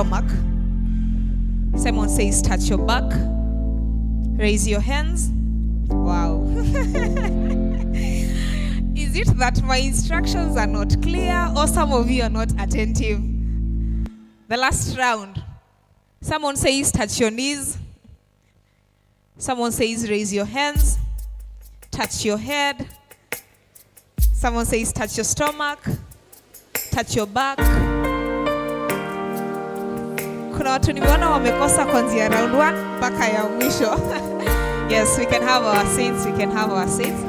stomach. Someone says touch your back. Raise your hands. Wow. Is it that my instructions are not clear or some of you are not attentive? The last round. Someone says touch your knees. Someone says raise your hands. Touch your head. Someone says touch your stomach. Touch your back. Kuna watu nimeona wamekosa kuanzia round 1 mpaka ya mwisho. Yes, we can have our seats. We can have our seats.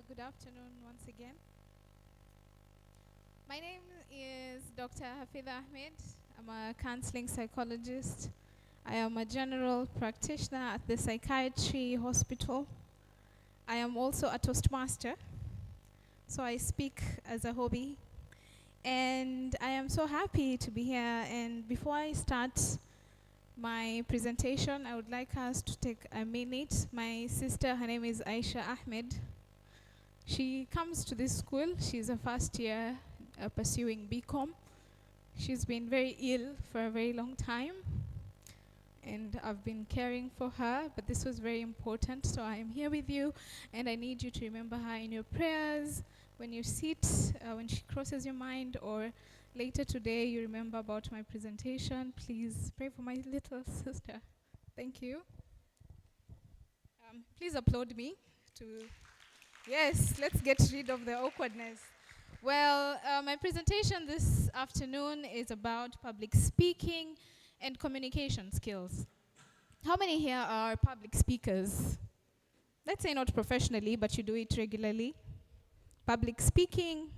Good afternoon once again. My name is Dr. Hafidha Ahmed. I'm a counseling psychologist. I am a general practitioner at the psychiatry hospital. I am also a Toastmaster, so I speak as a hobby. And I am so happy to be here. And before I start my presentation, I would like us to take a minute. My sister, her name is Aisha Ahmed. She comes to this school. She's a first year pursuing BCom. She's been very ill for a very long time, and I've been caring for her, but this was very important, so I am here with you, and I need you to remember her in your prayers when you sit, when she crosses your mind, or later today you remember about my presentation. Please pray for my little sister. Thank you. Please applaud me to... Yes, let's get rid of the awkwardness. Well, my presentation this afternoon is about public speaking and communication skills. How many here are public speakers? Let's say not professionally, but you do it regularly. Public speaking.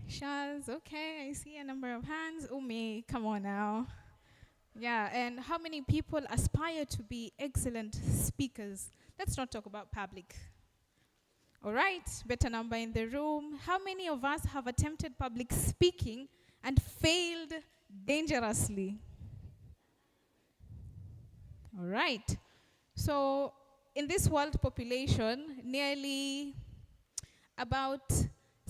Shaz, okay, I see a number of hands. Umi, come on now. Yeah, and how many people aspire to be excellent speakers? Let's not talk about public. All right, better number in the room. How many of us have attempted public speaking and failed dangerously? All right. So in this world population, nearly about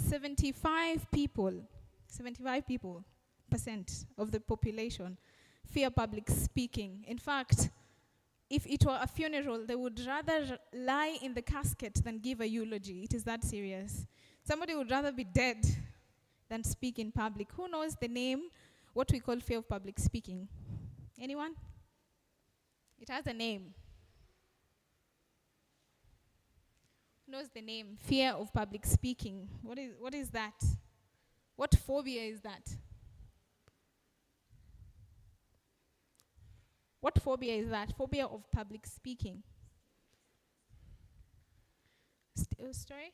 75% of the population fear public speaking. In fact, if it were a funeral, they would rather lie in the casket than give a eulogy. It is that serious. Somebody would rather be dead than speak in public. Who knows the name, what we call fear of public speaking? Anyone? It has a name. Who knows the name? Fear of public speaking. What is that? What phobia is that? What phobia is that? Phobia of public speaking. Sorry?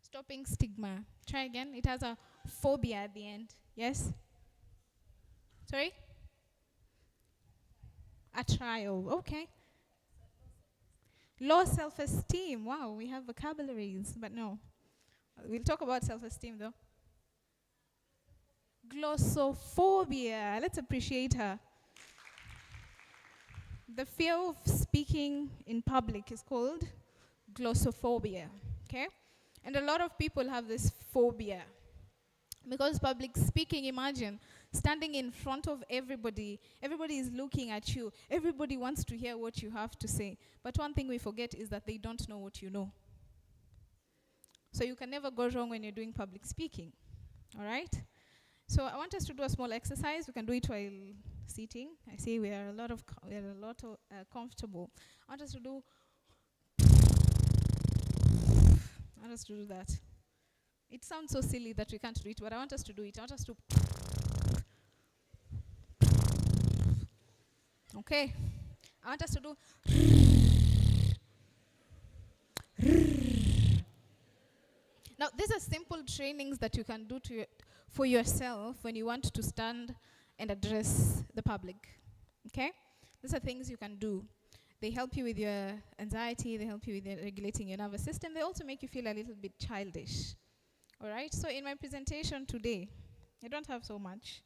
Stopping stigma. Try again. It has a phobia at the end. Yes? Sorry? A trial. Okay. Low self-esteem. Wow, we have vocabularies, but no. We'll talk about self-esteem though. Glossophobia. Let's appreciate her. The fear of speaking in public is called glossophobia, okay? And a lot of people have this phobia. Because public speaking, imagine, standing in front of everybody, everybody is looking at you, everybody wants to hear what you have to say. But one thing we forget is that they don't know what you know. So you can never go wrong when you're doing public speaking, all right? So I want us to do a small exercise. We can do it while sitting. I see we are a lot of comfortable. I want us to do. I want us to do that. It sounds so silly that we can't do it, but I want us to do it. I want us to. Okay. I want us to do. Now, these are simple trainings that you can do for yourself when you want to stand and address the public. Okay? These are things you can do. They help you with your anxiety. They help you with regulating your nervous system. They also make you feel a little bit childish. All right? So in my presentation today, I don't have so much,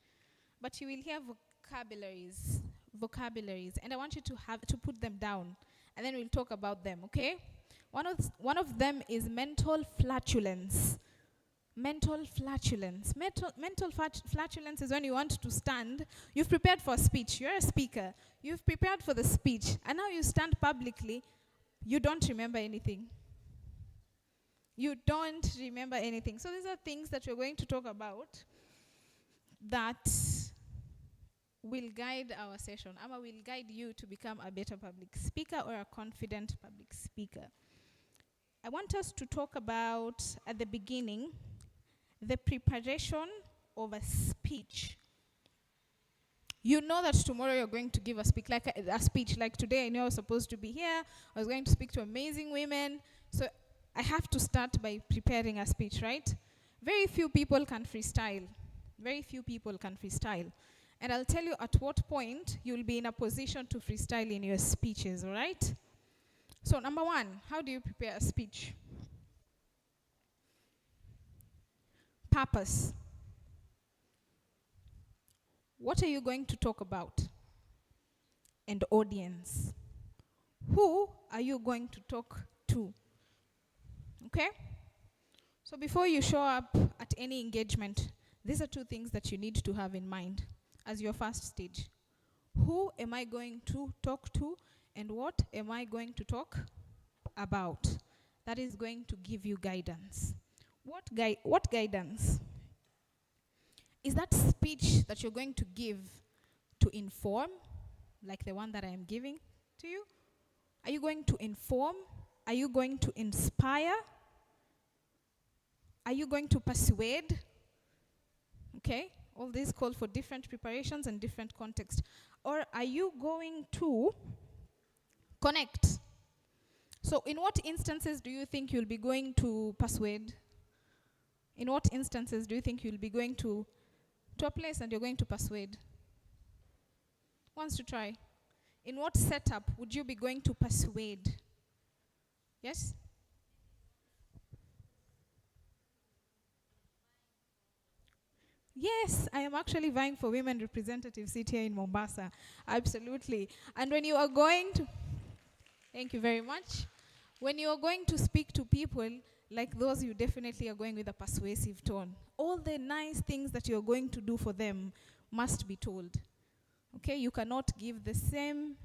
but you will hear vocabularies, and I want you to put them down, and then we'll talk about them, okay? One of them is mental flatulence. Mental flatulence. Mental flatulence is when you want to stand. You've prepared for a speech. You're a speaker. You've prepared for the speech, and now you stand publicly. You don't remember anything. You don't remember anything. So these are things that we're going to talk about that will guide our session. Ama will guide you to become a better public speaker or a confident public speaker. I want us to talk about, at the beginning, the preparation of a speech. You know that tomorrow you're going to give a speech. Like today, I know I was supposed to be here. I was going to speak to amazing women. So I have to start by preparing a speech, right? Very few people can freestyle. Very few people can freestyle. And I'll tell you at what point you'll be in a position to freestyle in your speeches, all right? So number one, how do you prepare a speech? Purpose. What are you going to talk about? And audience. Who are you going to talk to? Okay? So before you show up at any engagement, these are two things that you need to have in mind as your first stage. Who am I going to talk to, and what am I going to talk about? That is going to give you guidance. What guidance? Is that speech that you're going to give to inform, like the one that I am giving to you? Are you going to inform? Are you going to inspire? Are you going to persuade? Okay? All these call for different preparations and different contexts. Or are you going to connect? So in what instances do you think you'll be going to persuade? In what instances do you think you'll be going to a place and you're going to persuade? Who wants to try? In what setup would you be going to persuade? Yes? Yes, I am actually vying for women representative seat here in Mombasa. Absolutely. And when you are going to, thank you very much. When you are going to speak to people like those, you definitely are going with a persuasive tone. All the nice things that you're going to do for them must be told. Okay, you cannot give the same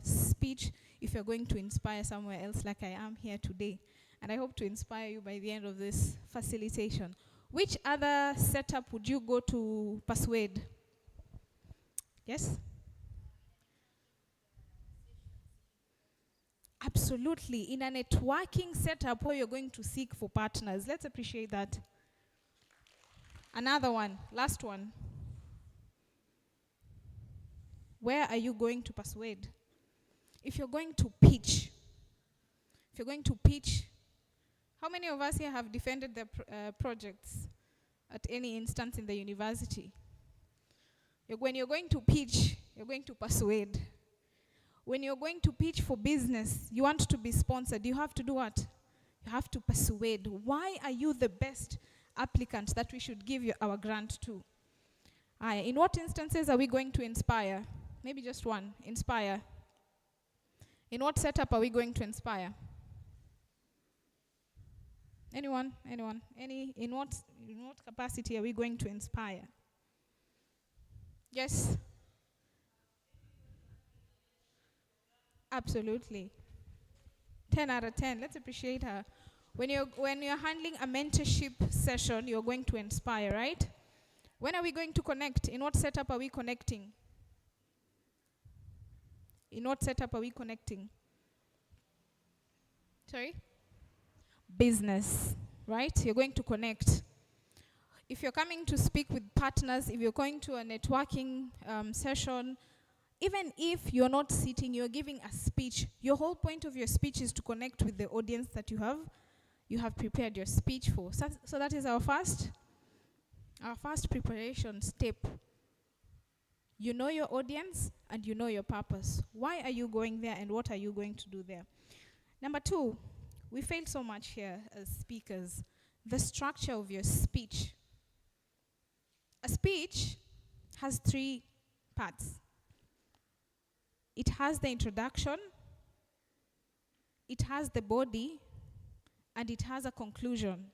speech if you're going to inspire somewhere else like I am here today. And I hope to inspire you by the end of this facilitation. Which other setup would you go to persuade? Yes? Absolutely. In a networking setup where you're going to seek for partners. Let's appreciate that. Another one. Last one. Where are you going to persuade? If you're going to pitch, how many of us here have defended their projects at any instance in the university? When you're going to pitch, you're going to persuade. When you're going to pitch for business, you want to be sponsored, you have to do what? You have to persuade. Why are you the best applicant that we should give our grant to? In what instances are we going to inspire? Maybe just one. Inspire. In what setup are we going to inspire? Anyone? In what capacity are we going to inspire? Yes? Absolutely. 10 out of 10. Let's appreciate her. When you're handling a mentorship session, you're going to inspire, right? When are we going to connect? In what setup are we connecting? In what setup are we connecting? Sorry? Business, right? You're going to connect. If you're coming to speak with partners, if you're going to a networking session, even if you're not sitting, you're giving a speech, your whole point of your speech is to connect with the audience that you have prepared your speech for. So that is our first preparation step. You know your audience and you know your purpose. Why are you going there and what are you going to do there? Number 2, we fail so much here as speakers. The structure of your speech. A speech has 3 parts. It has the introduction, it has the body, and it has a conclusion.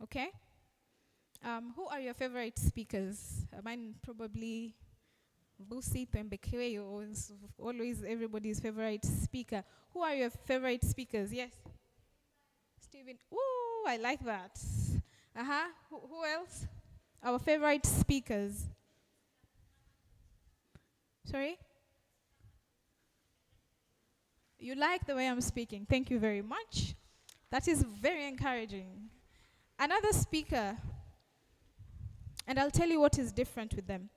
Okay? Who are your favorite speakers? Mine probably Busi Pembekewe is always everybody's favorite speaker. Who are your favorite speakers? Yes? Stephen. Ooh, I like that. Who else? Our favorite speakers. Sorry? You like the way I'm speaking. Thank you very much. That is very encouraging. Another speaker, and I'll tell you what is different with them.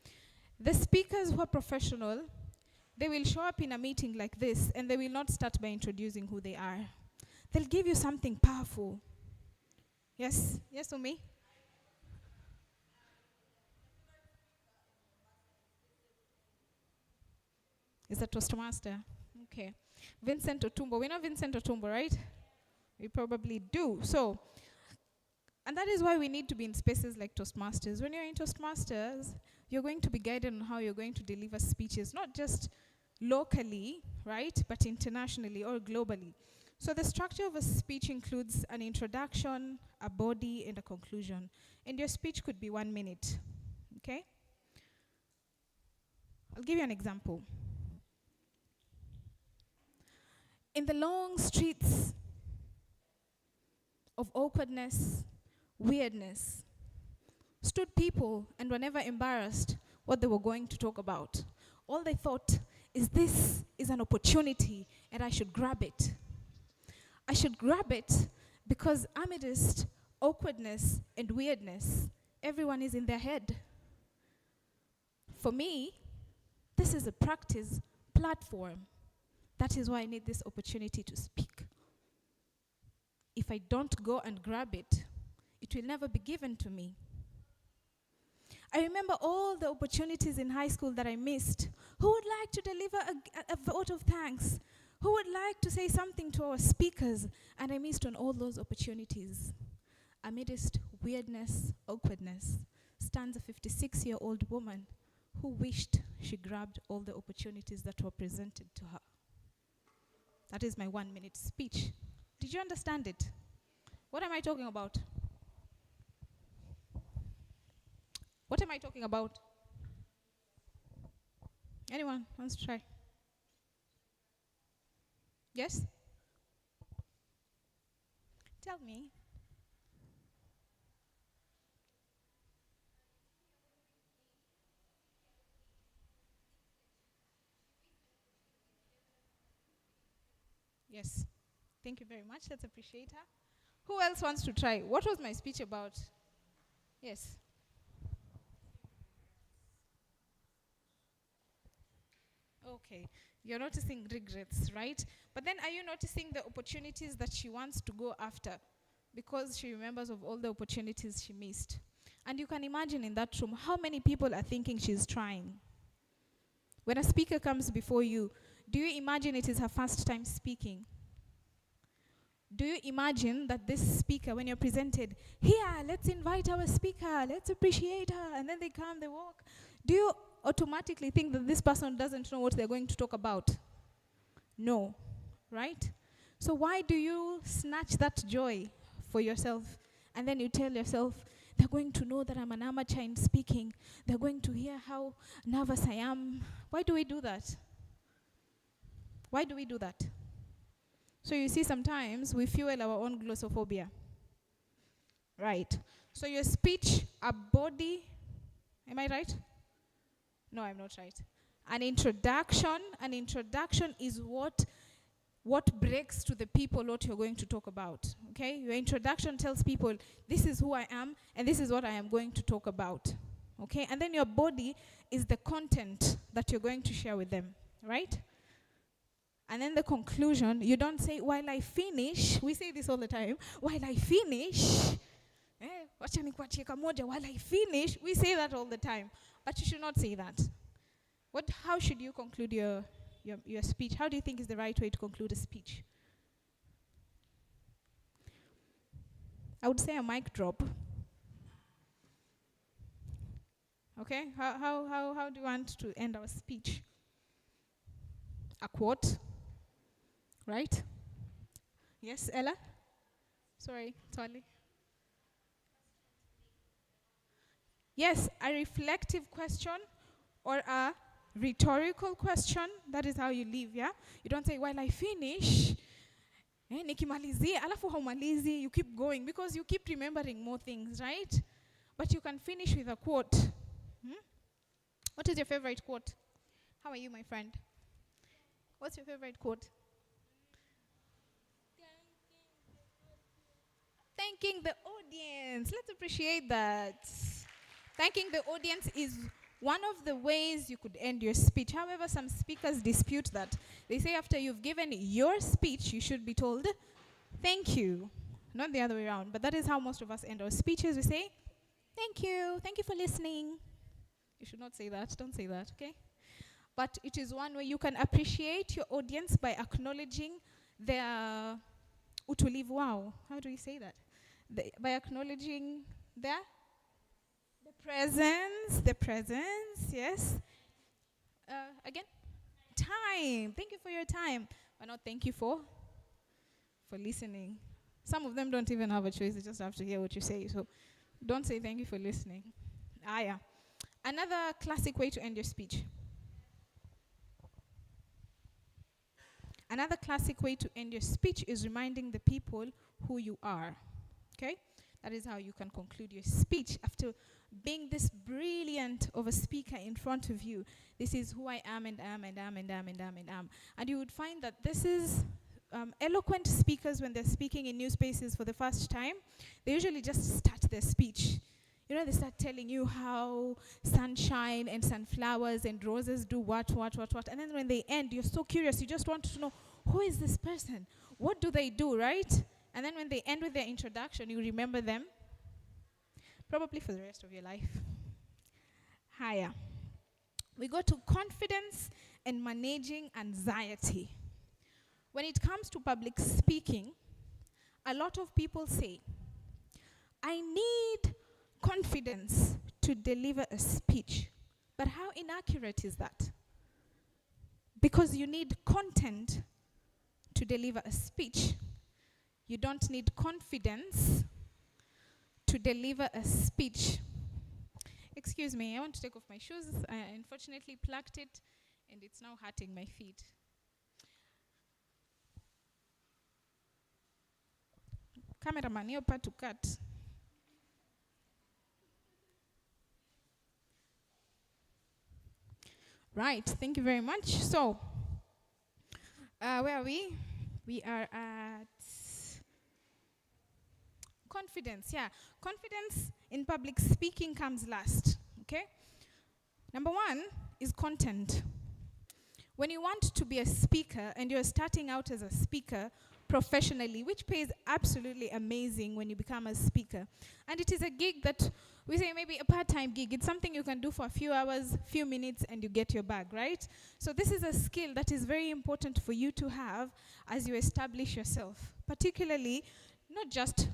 The speakers who are professional, they will show up in a meeting like this and they will not start by introducing who they are. They'll give you something powerful. Yes? Yes, Umi? Is a Toastmaster? Okay. Vincent Otumbo. We know Vincent Otumbo, right? We probably do. So, and that is why we need to be in spaces like Toastmasters. When you're in Toastmasters, you're going to be guided on how you're going to deliver speeches, not just locally, right, but internationally or globally. So the structure of a speech includes an introduction, a body, and a conclusion. And your speech could be 1 minute, okay? I'll give you an example. In the long streets of awkwardness, weirdness, stood people and were never embarrassed what they were going to talk about. All they thought is this is an opportunity and I should grab it. I should grab it because amidst awkwardness and weirdness, everyone is in their head. For me, this is a practice platform. That is why I need this opportunity to speak. If I don't go and grab it, it will never be given to me. I remember all the opportunities in high school that I missed. Who would like to deliver a vote of thanks? Who would like to say something to our speakers? And I missed on all those opportunities. Amidst weirdness, awkwardness, stands a 56-year-old woman who wished she grabbed all the opportunities that were presented to her. That is my 1-minute speech. Did you understand it? What am I talking about? What am I talking about? Anyone wants to try? Yes? Tell me. Yes. Thank you very much. Let's appreciate her. Who else wants to try? What was my speech about? Yes. Okay. You're noticing regrets, right? But then are you noticing the opportunities that she wants to go after because she remembers of all the opportunities she missed? And you can imagine in that room how many people are thinking she's trying. When a speaker comes before you, do you imagine it is her first time speaking? Do you imagine that this speaker, when you're presented, here, let's invite our speaker, let's appreciate her, and then they come, they walk. Do you automatically think that this person doesn't know what they're going to talk about? No, right? So why do you snatch that joy for yourself? And then you tell yourself, they're going to know that I'm an amateur in speaking. They're going to hear how nervous I am. Why do we do that? Why do we do that? So you see, sometimes we fuel our own glossophobia. Right. So your speech, a body, Am I right? No, I'm not right. An introduction is what breaks to the people what you're going to talk about. Okay? Your introduction tells people, this is who I am, and this is what I am going to talk about. Okay? And then your body is the content that you're going to share with them. Right? And then the conclusion, you don't say, while I finish, we say this all the time, while I finish, while I finish, we say that all the time. But you should not say that. How should you conclude your speech? How do you think is the right way to conclude a speech? I would say a mic drop. Okay? How do you want to end our speech? A quote? Right? Yes, Ella? Sorry, Tolly. Yes, a reflective question or a rhetorical question. That is how you live, yeah? You don't say, while I finish, nikimalizie, alafu haumalizi, you keep going because you keep remembering more things, right? But you can finish with a quote. What is your favorite quote? How are you, my friend? What's your favorite quote? Thanking the audience. Let's appreciate that. Thanking the audience is one of the ways you could end your speech. However, some speakers dispute that. They say after you've given your speech, you should be told, thank you. Not the other way around. But that is how most of us end our speeches. We say, thank you for listening. You should not say that. Don't say that, okay? But it is one way you can appreciate your audience by acknowledging their utulivu wao. How do we say that? By acknowledging the presence, yes. Again, time. Thank you for your time. But not thank you for listening. Some of them don't even have a choice. They just have to hear what you say. So don't say thank you for listening. Yeah. Another classic way to end your speech. Another classic way to end your speech is reminding the people who you are. Okay? That is how you can conclude your speech after being this brilliant of a speaker in front of you. This is who I am and am and am and am and am and am. And you would find that this is eloquent speakers when they're speaking in new spaces for the first time. They usually just start their speech. You know, they start telling you how sunshine and sunflowers and roses do what. And then when they end, you're so curious. You just want to know, who is this person? What do they do, right? And then when they end with their introduction, you remember them probably for the rest of your life. Higher. We go to confidence and managing anxiety. When it comes to public speaking, a lot of people say, I need confidence to deliver a speech. But how inaccurate is that? Because you need content to deliver a speech. You don't need confidence to deliver a speech. Excuse me, I want to take off my shoes. I unfortunately plucked it and it's now hurting my feet. Cameraman, you're part to cut. Right, thank you very much. So, where are we? We are at confidence. Yeah, confidence in public speaking comes last, okay? Number one is content. When you want to be a speaker and you're starting out as a speaker professionally, which pays absolutely amazing when you become a speaker, and it is a gig that we say maybe a part-time gig. It's something you can do for a few hours, few minutes, and you get your bag, right? So this is a skill that is very important for you to have as you establish yourself, particularly not just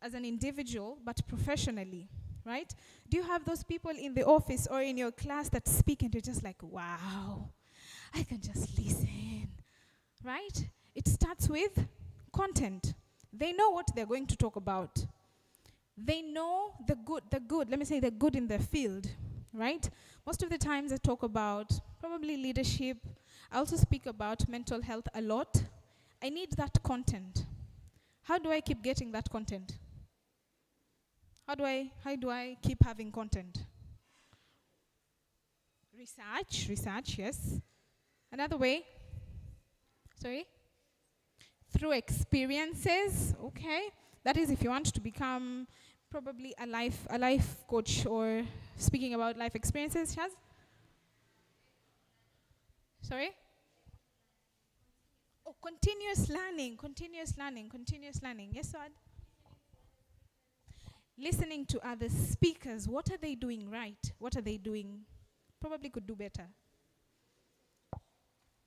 as an individual, but professionally, right? Do you have those people in the office or in your class that speak and you're just like, wow, I can just listen, right? It starts with content. They know what they're going to talk about. They know the good, let me say the good in their field, right? Most of the times I talk about probably leadership. I also speak about mental health a lot. I need that content. How do I keep getting that content? How do I keep having content? Research, yes. Another way, sorry? Through experiences, okay? That is if you want to become probably a life coach or speaking about life experiences, Shaz? Sorry? Oh, continuous learning. Yes, Swad? Listening to other speakers. What are they doing right? What are they doing? Probably could do better.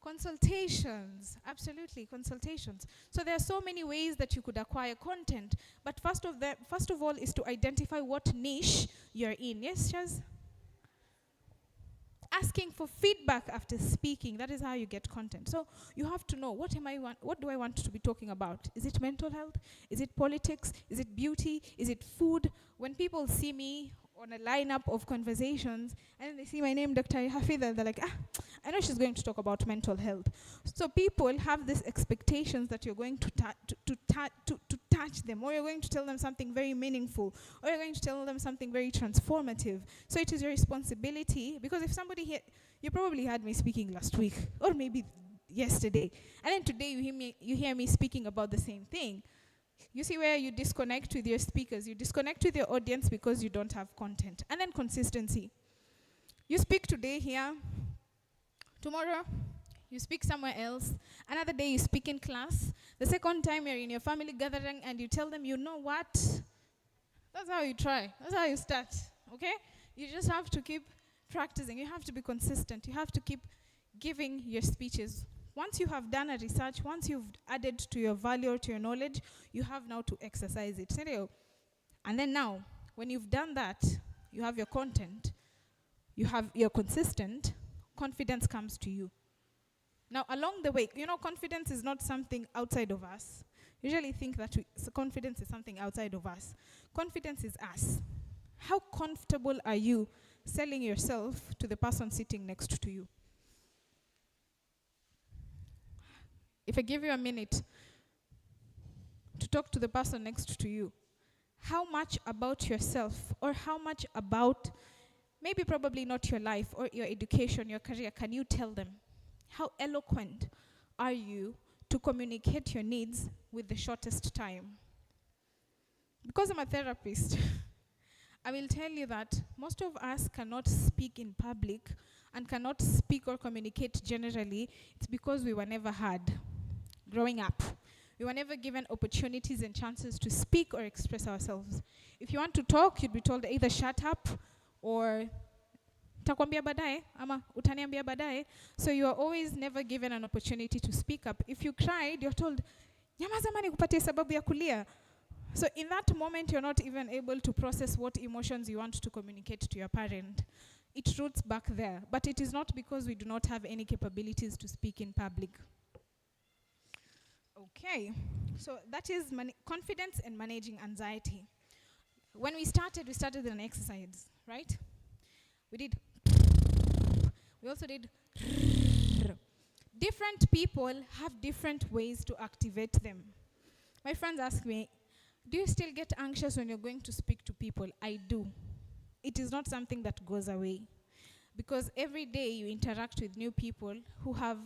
Consultations, absolutely, consultations. So there are so many ways that you could acquire content, but first of all is to identify what niche you're in. Yes, Shaz? Asking for feedback after speaking, that is how you get content. So you have to know, what do I want to be talking about? Is it mental health? Is it politics? Is it beauty? Is it food? When people see me on a lineup of conversations and then they see my name, Dr. Hafidha, they're like, I know she's going to talk about mental health. So people have these expectations that you're going to touch them, or you're going to tell them something very meaningful, or you're going to tell them something very transformative. So it is your responsibility, because if somebody here, you probably heard me speaking last week, or maybe yesterday, and then today you hear me speaking about the same thing. You see where you disconnect with your speakers, you disconnect with your audience because you don't have content. And then consistency. You speak today here, tomorrow you speak somewhere else, another day you speak in class, the second time you're in your family gathering and you tell them, you know what? That's how you try, that's how you start, okay? You just have to keep practicing, you have to be consistent, you have to keep giving your speeches. Once you have done a research, once you've added to your value or to your knowledge, you have now to exercise it. And then now, when you've done that, you have your content, you're consistent, confidence comes to you. Now, along the way, confidence is not something outside of us. Usually think that confidence is something outside of us. Confidence is us. How comfortable are you selling yourself to the person sitting next to you? If I give you a minute to talk to the person next to you, how much about yourself, or how much about, maybe probably not your life or your education, your career, can you tell them? How eloquent are you to communicate your needs with the shortest time? Because I'm a therapist, I will tell you that most of us cannot speak in public and cannot speak or communicate generally. It's because we were never heard growing up. We were never given opportunities and chances to speak or express ourselves. If you want to talk, you'd be told either shut up or takwambia badaye, ama utaniambia badaye. So you are always never given an opportunity to speak up. If you cried, you're told, nyamaza mani kupatie sababu ya kulia. So in that moment, you're not even able to process what emotions you want to communicate to your parent. It roots back there. But it is not because we do not have any capabilities to speak in public. Okay, so that is confidence and managing anxiety. When we started with an exercise, right? We also did. Different people have different ways to activate them. My friends ask me, do you still get anxious when you're going to speak to people? I do. It is not something that goes away. Because every day you interact with new people who have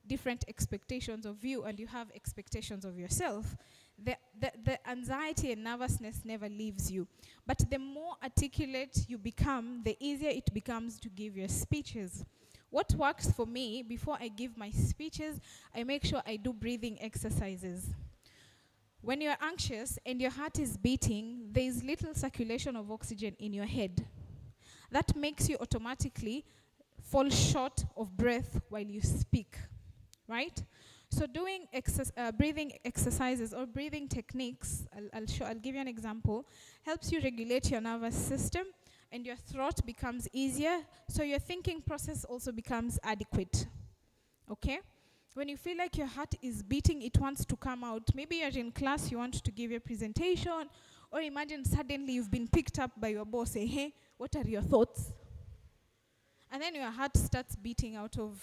different expectations of you, and you have expectations of yourself. The anxiety and nervousness never leaves you. But the more articulate you become, the easier it becomes to give your speeches. What works for me, before I give my speeches, I make sure I do breathing exercises. When you're anxious and your heart is beating, there is little circulation of oxygen in your head. That makes you automatically fall short of breath while you speak, right? So doing breathing exercises or breathing techniques, I'll give you an example, helps you regulate your nervous system, and your throat becomes easier, so your thinking process also becomes adequate, okay? When you feel like your heart is beating, it wants to come out. Maybe you're in class, you want to give your presentation, or imagine suddenly you've been picked up by your boss, say, hey, what are your thoughts? And then your heart starts beating out of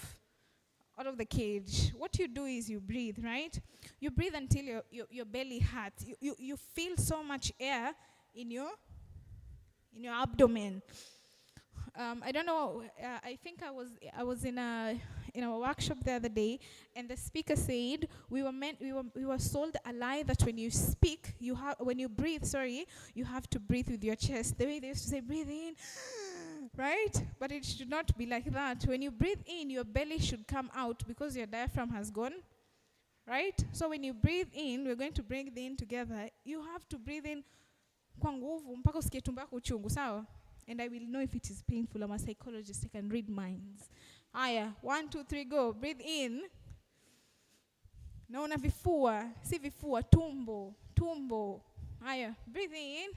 the cage. What you do is you breathe, right? You breathe until your belly hurts. You feel so much air in your abdomen. I don't know. I think I was in a workshop the other day, and the speaker said we were sold a lie that when you speak, when you breathe, sorry, you have to breathe with your chest. The way they used to say, breathe in, right? But it should not be like that. When you breathe in, your belly should come out because your diaphragm has gone, right? So when you breathe in, we're going to breathe in together. You have to breathe in kwa nguvu mpaka usikie tumbo yako uchungu, sawa? And I will know if it is painful. I'm a psychologist. I can read minds. Aya, 1, 2, 3, go. Breathe in. Naona vifua. Si vifua. Tumbo. Tumbo. Aya, breathe in.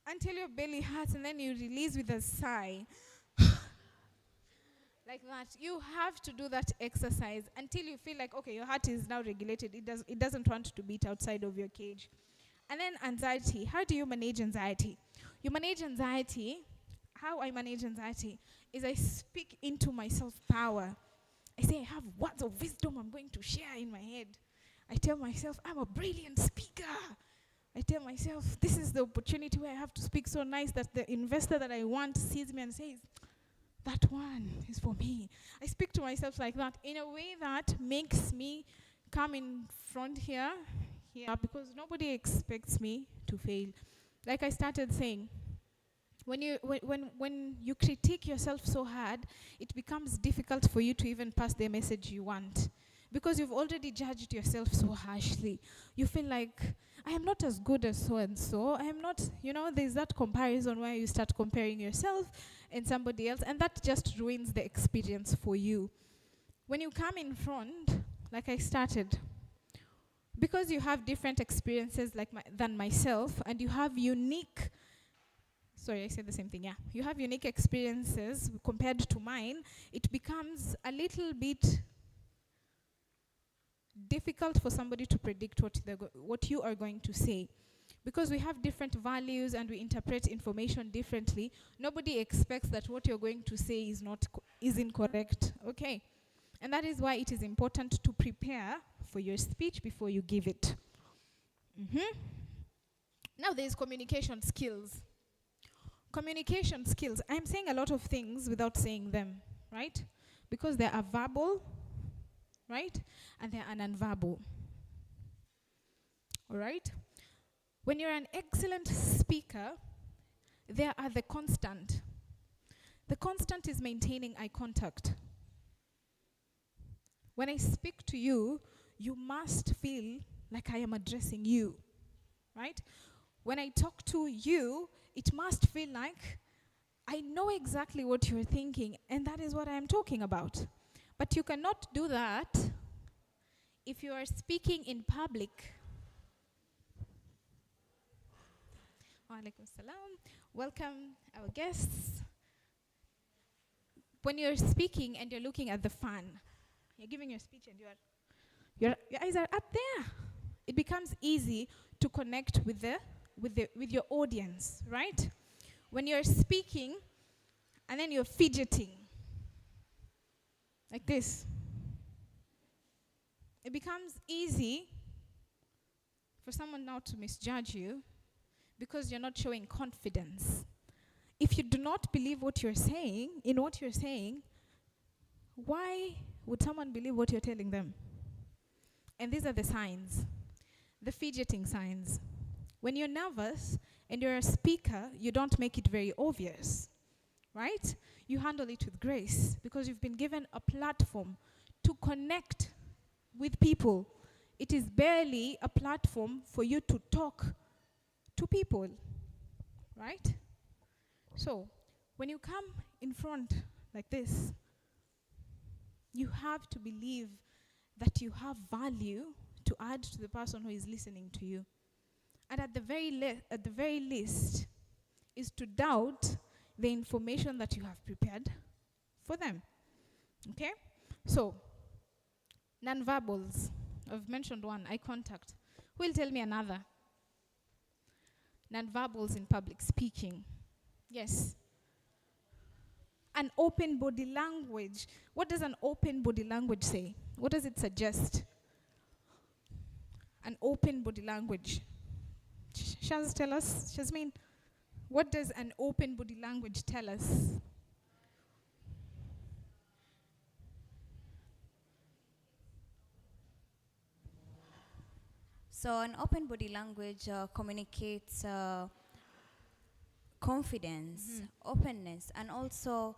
Until your belly hurts, and then you release with a sigh. Like that. You have to do that exercise until you feel like, okay, your heart is now regulated. It doesn't want to beat outside of your cage. And then anxiety. How do you manage anxiety? You manage anxiety. How I manage anxiety is I speak into my self-power. I say I have words of wisdom I'm going to share in my head. I tell myself I'm a brilliant speaker. I tell myself this is the opportunity where I have to speak so nice that the investor that I want sees me and says, that one is for me. I speak to myself like that in a way that makes me come in front here, because nobody expects me to fail. Like I started saying, when you critique yourself so hard, it becomes difficult for you to even pass the message you want, because you've already judged yourself so harshly. You feel like, I am not as good as so-and-so. I am not, there's that comparison where you start comparing yourself and somebody else, and that just ruins the experience for you. When you come in front, like I started, because you have different experiences than myself, and you have unique, sorry, I said the same thing, yeah. You have unique experiences compared to mine, it becomes a little bit difficult for somebody to predict what you are going to say. Because we have different values and we interpret information differently, nobody expects that what you're going to say is incorrect, okay? And that is why it is important to prepare for your speech before you give it. Now there's communication skills. Communication skills. I'm saying a lot of things without saying them, right? Because they are verbal, right? And they are non-verbal. All right? When you're an excellent speaker, there are the constant. The constant is maintaining eye contact. When I speak to you, you must feel like I am addressing you, right? When I talk to you, it must feel like I know exactly what you're thinking, and that is what I am talking about. But you cannot do that if you are speaking in public. Walaikum salam. Welcome our guests. When you're speaking and you're looking at the fan, you're giving your speech and your eyes are up there, it becomes easy to connect with your audience, right? When you're speaking and then you're fidgeting like this, it becomes easy for someone now to misjudge you because you're not showing confidence. If you do not believe what you're saying, why would someone believe what you're telling them? And these are the signs, the fidgeting signs. When you're nervous and you're a speaker, you don't make it very obvious, right? You handle it with grace because you've been given a platform to connect with people. It is barely a platform for you to talk to people, right? So, when you come in front like this, you have to believe that you have value to add to the person who is listening to you. And at the very least, is to doubt the information that you have prepared for them. Okay? So, non-verbals. I've mentioned one, eye contact. Who will tell me another? Non-verbals in public speaking. Yes. An open body language. What does an open body language say? What does it suggest? An open body language. Shaz, tell us. Shazmin, What does an open body language tell us? So an open body language communicates confidence, openness, and also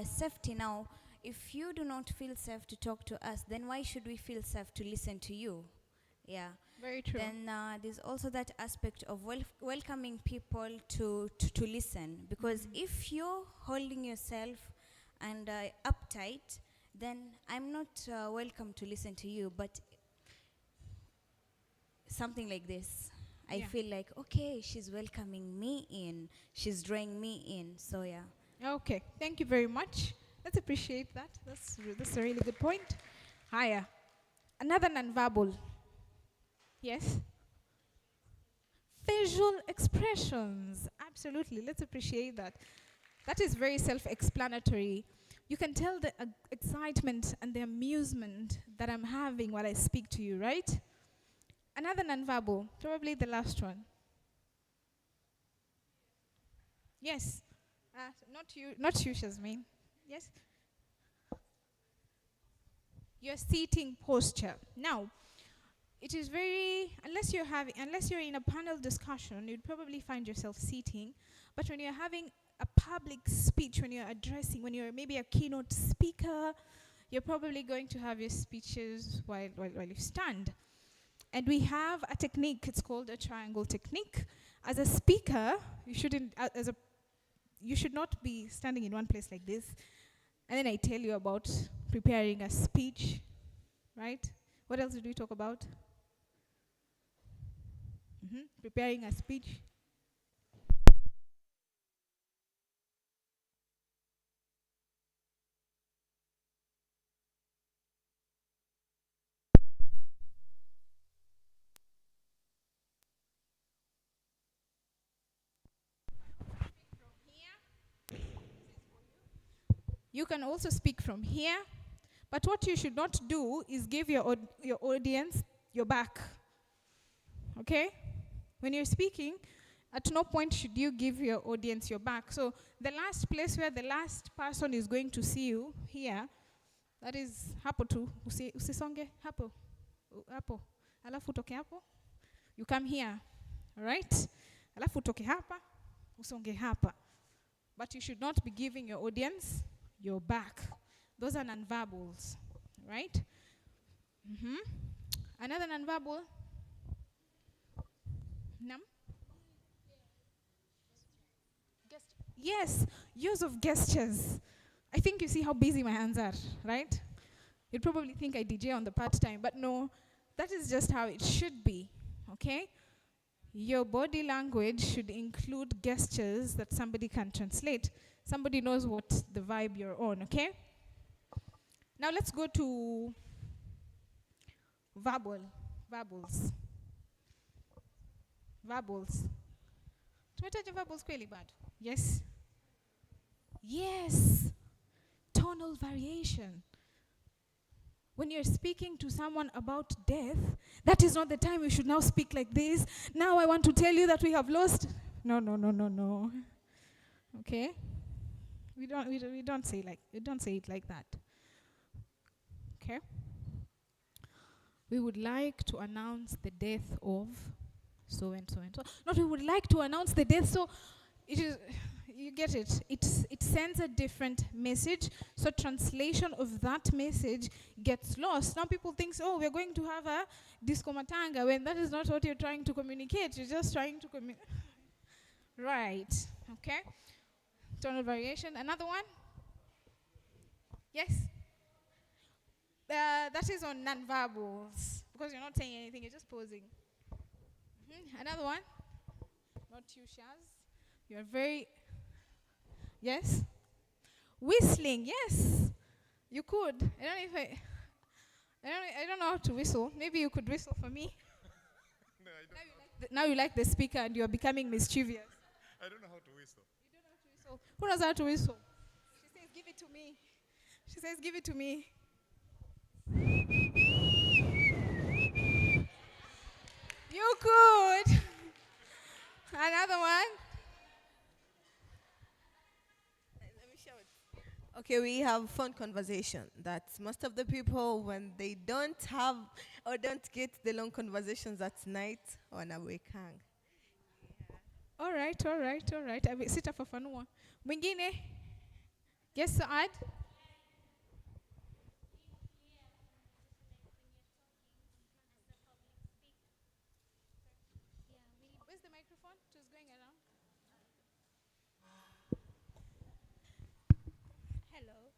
safety. Now, if you do not feel safe to talk to us, then why should we feel safe to listen to you? Yeah. Very true. Then there's also that aspect of welcoming people to listen. Because if you're holding yourself and uptight, then I'm not welcome to listen to you. But something like this, I Yeah. feel like, okay, she's welcoming me in, she's drawing me in. So yeah. Okay, thank you very much. Let's appreciate that. That's a really good point. Higher. Another nonverbal. Yes? Facial expressions. Absolutely. Let's appreciate that. That is very self-explanatory. You can tell the excitement and the amusement that I'm having while I speak to you, right? Another nonverbal, probably the last one. Yes. Not you, Shazmin. Yes. Your seating posture. Now, it is very, unless you're in a panel discussion, you'd probably find yourself seating. But when you're having a public speech, when you're maybe a keynote speaker, you're probably going to have your speeches while you stand. And we have a technique, it's called a triangle technique. As a speaker, you should not be standing in one place like this. And then I tell you about preparing a speech, right? What else did we talk about? Preparing a speech. You can also speak from here, but what you should not do is give your audience your back. Okay? When you're speaking, at no point should you give your audience your back. So the last place where the last person is going to see you, here, that is hapo tu, usisonge hapo, hapo, alafu utoke hapo, you come here, all right? Alafu utoke hapa, usonge hapa. But you should not be giving your audience your back. Those are nonverbals, right? Another nonverbal. Nam? Yes, use of gestures. I think you see how busy my hands are, right? You'd probably think I DJ on the part time, but no, that is just how it should be, okay? Your body language should include gestures that somebody can translate. Somebody knows what the vibe you're on, okay? Now let's go to verbals. Tumetaja verbals kweli bado? Yes? Yes. Tonal variation. When you're speaking to someone about death, that is not the time you should now speak like this. Now I want to tell you that we have lost. No. Okay? We don't say it like that. Okay? We would like to announce the death of so and so and so. Not we would like to announce the death, so it is, you get it. It sends a different message, so translation of that message gets lost. Now people think, oh, we're going to have a disco matanga, when that is not what you're trying to communicate. You're just trying to communicate. Right, okay? Tonal variation. Another one? Yes? That is on nonverbals, because you're not saying anything, you're just posing. Another one? Not you, Shaz. You're very... Yes? Whistling, yes. You could. I don't know how to whistle. Maybe you could whistle for me. No, I don't know. Now you like the speaker and you're becoming mischievous. I don't know how to whistle. You don't know how to whistle. Who knows how to whistle? She says, give it to me. She says, give it to me. You could. Another one. Okay, we have fun conversation. That most of the people, when they don't have or don't get the long conversations at night, wanawekanga. All right, all right, all right. Sitafafanua. Mwingine? Yes, Saad? Where's the microphone? Just going around. Hello.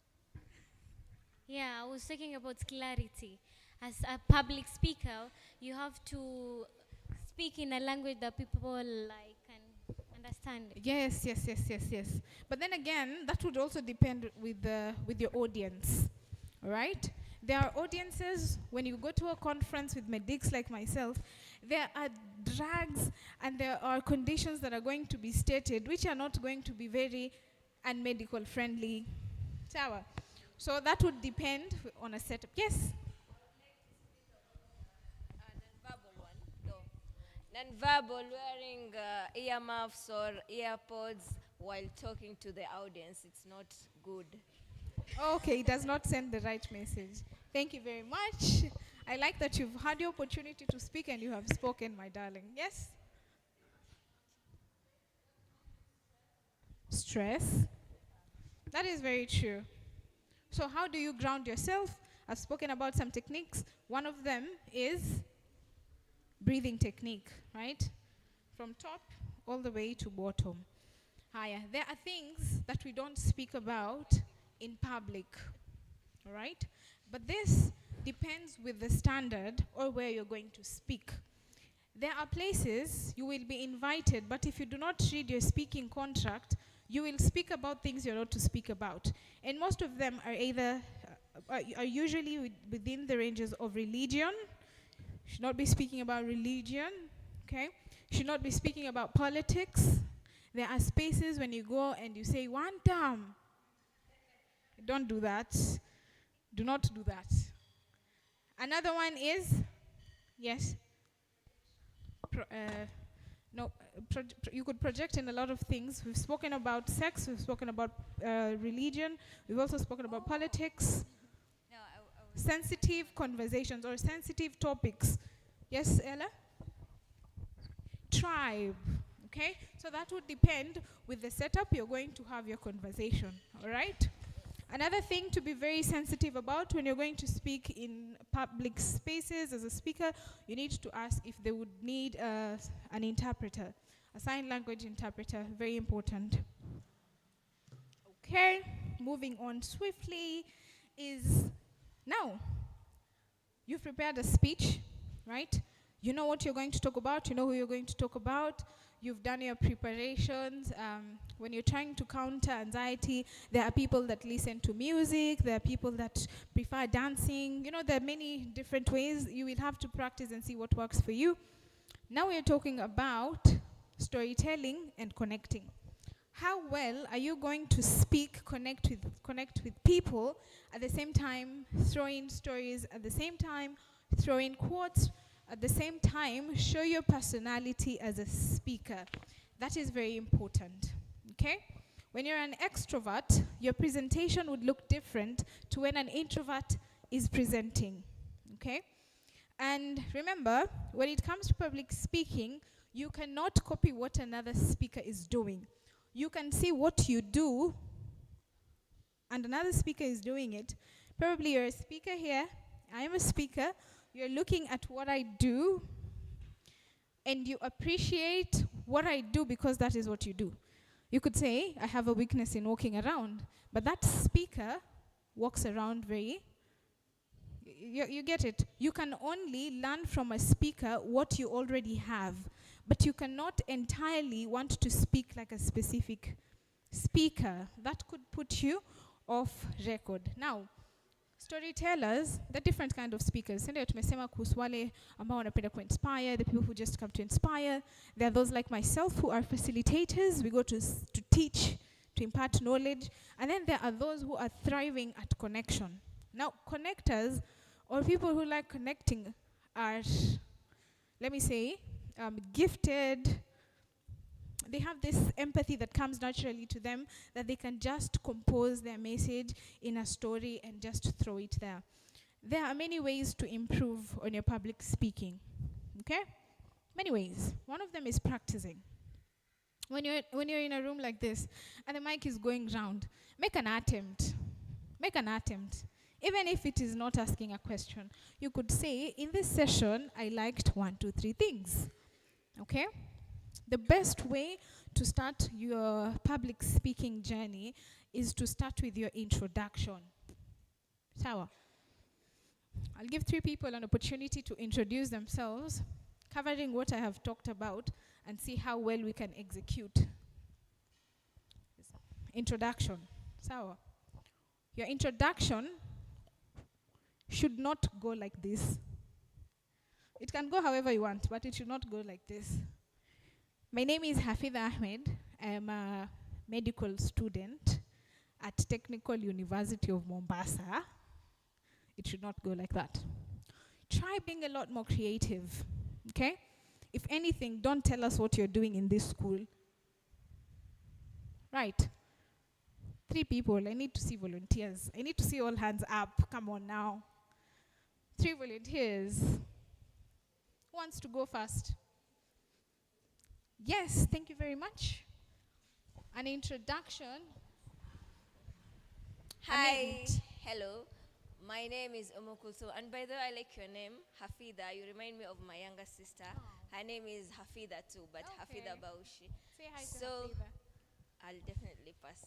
Yeah, I was talking about clarity. As a public speaker, you have to speak in a language that people like can understand. Yes, yes, yes, yes, yes. But then again, that would also depend with your audience. All right? There are audiences, when you go to a conference with medics like myself, there are drugs and there are conditions that are going to be stated which are not going to be very unmedical friendly. Sawa. So that would depend on a setup. Yes? Non-verbal one, though. Non-verbal, wearing earmuffs or earpods while talking to the audience, it's not good. Okay, it does not send the right message. Thank you very much. I like that you've had the opportunity to speak and you have spoken, my darling. Yes? Stress. That is very true. So how do you ground yourself? I've spoken about some techniques. One of them is breathing technique, right? From top all the way to bottom. Higher. There are things that we don't speak about in public, all right? But this depends with the standard or where you're going to speak. There are places you will be invited, but if you do not read your speaking contract, you will speak about things you're not to speak about. And most of them are either, are usually within the ranges of religion. You should not be speaking about religion, okay? You should not be speaking about politics. There are spaces when you go and you say, one term. Don't do that. Do not do that. Another one is, yes? You could project in a lot of things. We've spoken about sex, we've spoken about religion, we've also spoken about politics. No, Sensitive conversations or sensitive topics. Yes, Ella? Tribe, okay? So that would depend with the setup you're going to have your conversation, all right? Another thing to be very sensitive about when you're going to speak in public spaces as a speaker, you need to ask if they would need an interpreter, a sign language interpreter, very important. Okay, moving on swiftly is now, you've prepared a speech, right? You know what you're going to talk about, you know who you're going to talk about, you've done your preparations. When you're trying to counter anxiety, there are people that listen to music, there are people that prefer dancing. You know, there are many different ways. You will have to practice and see what works for you. Now we're talking about storytelling and connecting. How well are you going to speak, connect with people, at the same time throw in stories, at the same time throw in quotes, at the same time show your personality as a speaker? That is very important, okay? When you're an extrovert, your presentation would look different to when an introvert is presenting, okay? And remember, when it comes to public speaking, you cannot copy what another speaker is doing. You can see what you do, and another speaker is doing it. Probably you're a speaker here, I am a speaker, you're looking at what I do, and you appreciate what I do because that is what you do. You could say, I have a weakness in walking around, but that speaker walks around very, you get it. You can only learn from a speaker what you already have, but you cannot entirely want to speak like a specific speaker. That could put you off record. Now, storytellers, the different kind of speakers. Ndio tumesema kuhusu wale ambao wanapenda ku-inspire, the people who just come to inspire. There are those like myself who are facilitators. We go to teach, to impart knowledge. And then there are those who are thriving at connection. Now, connectors, or people who like connecting, are, let me say, gifted they have this empathy that comes naturally to them, that they can just compose their message in a story and just throw it there. There are many ways to improve on your public speaking. Okay? Many ways. One of them is practicing. When you're in a room like this and the mic is going round, make an attempt. Make an attempt. Even if it is not asking a question, you could say, in this session, I liked 1, 2, 3 things. Okay? The best way to start your public speaking journey is to start with your introduction. Sawa. I'll give 3 people an opportunity to introduce themselves, covering what I have talked about, and see how well we can execute. Introduction. Sawa. Your introduction should not go like this. It can go however you want, but it should not go like this. My name is Hafidha Ahmed. I am a medical student at Technical University of Mombasa. It should not go like that. Try being a lot more creative, okay? If anything, don't tell us what you're doing in this school. Right. 3 people, I need to see volunteers. I need to see all hands up, come on now. 3 volunteers. Who wants to go first? Yes, thank you very much. An introduction. Hi. Hello. My name is Omokulso. And by the way, I like your name, Hafidha. You remind me of my younger sister. Her name is Hafidha too, but Okay. Hafidha Baushi. Say hi to So, Hafidha. I'll definitely pass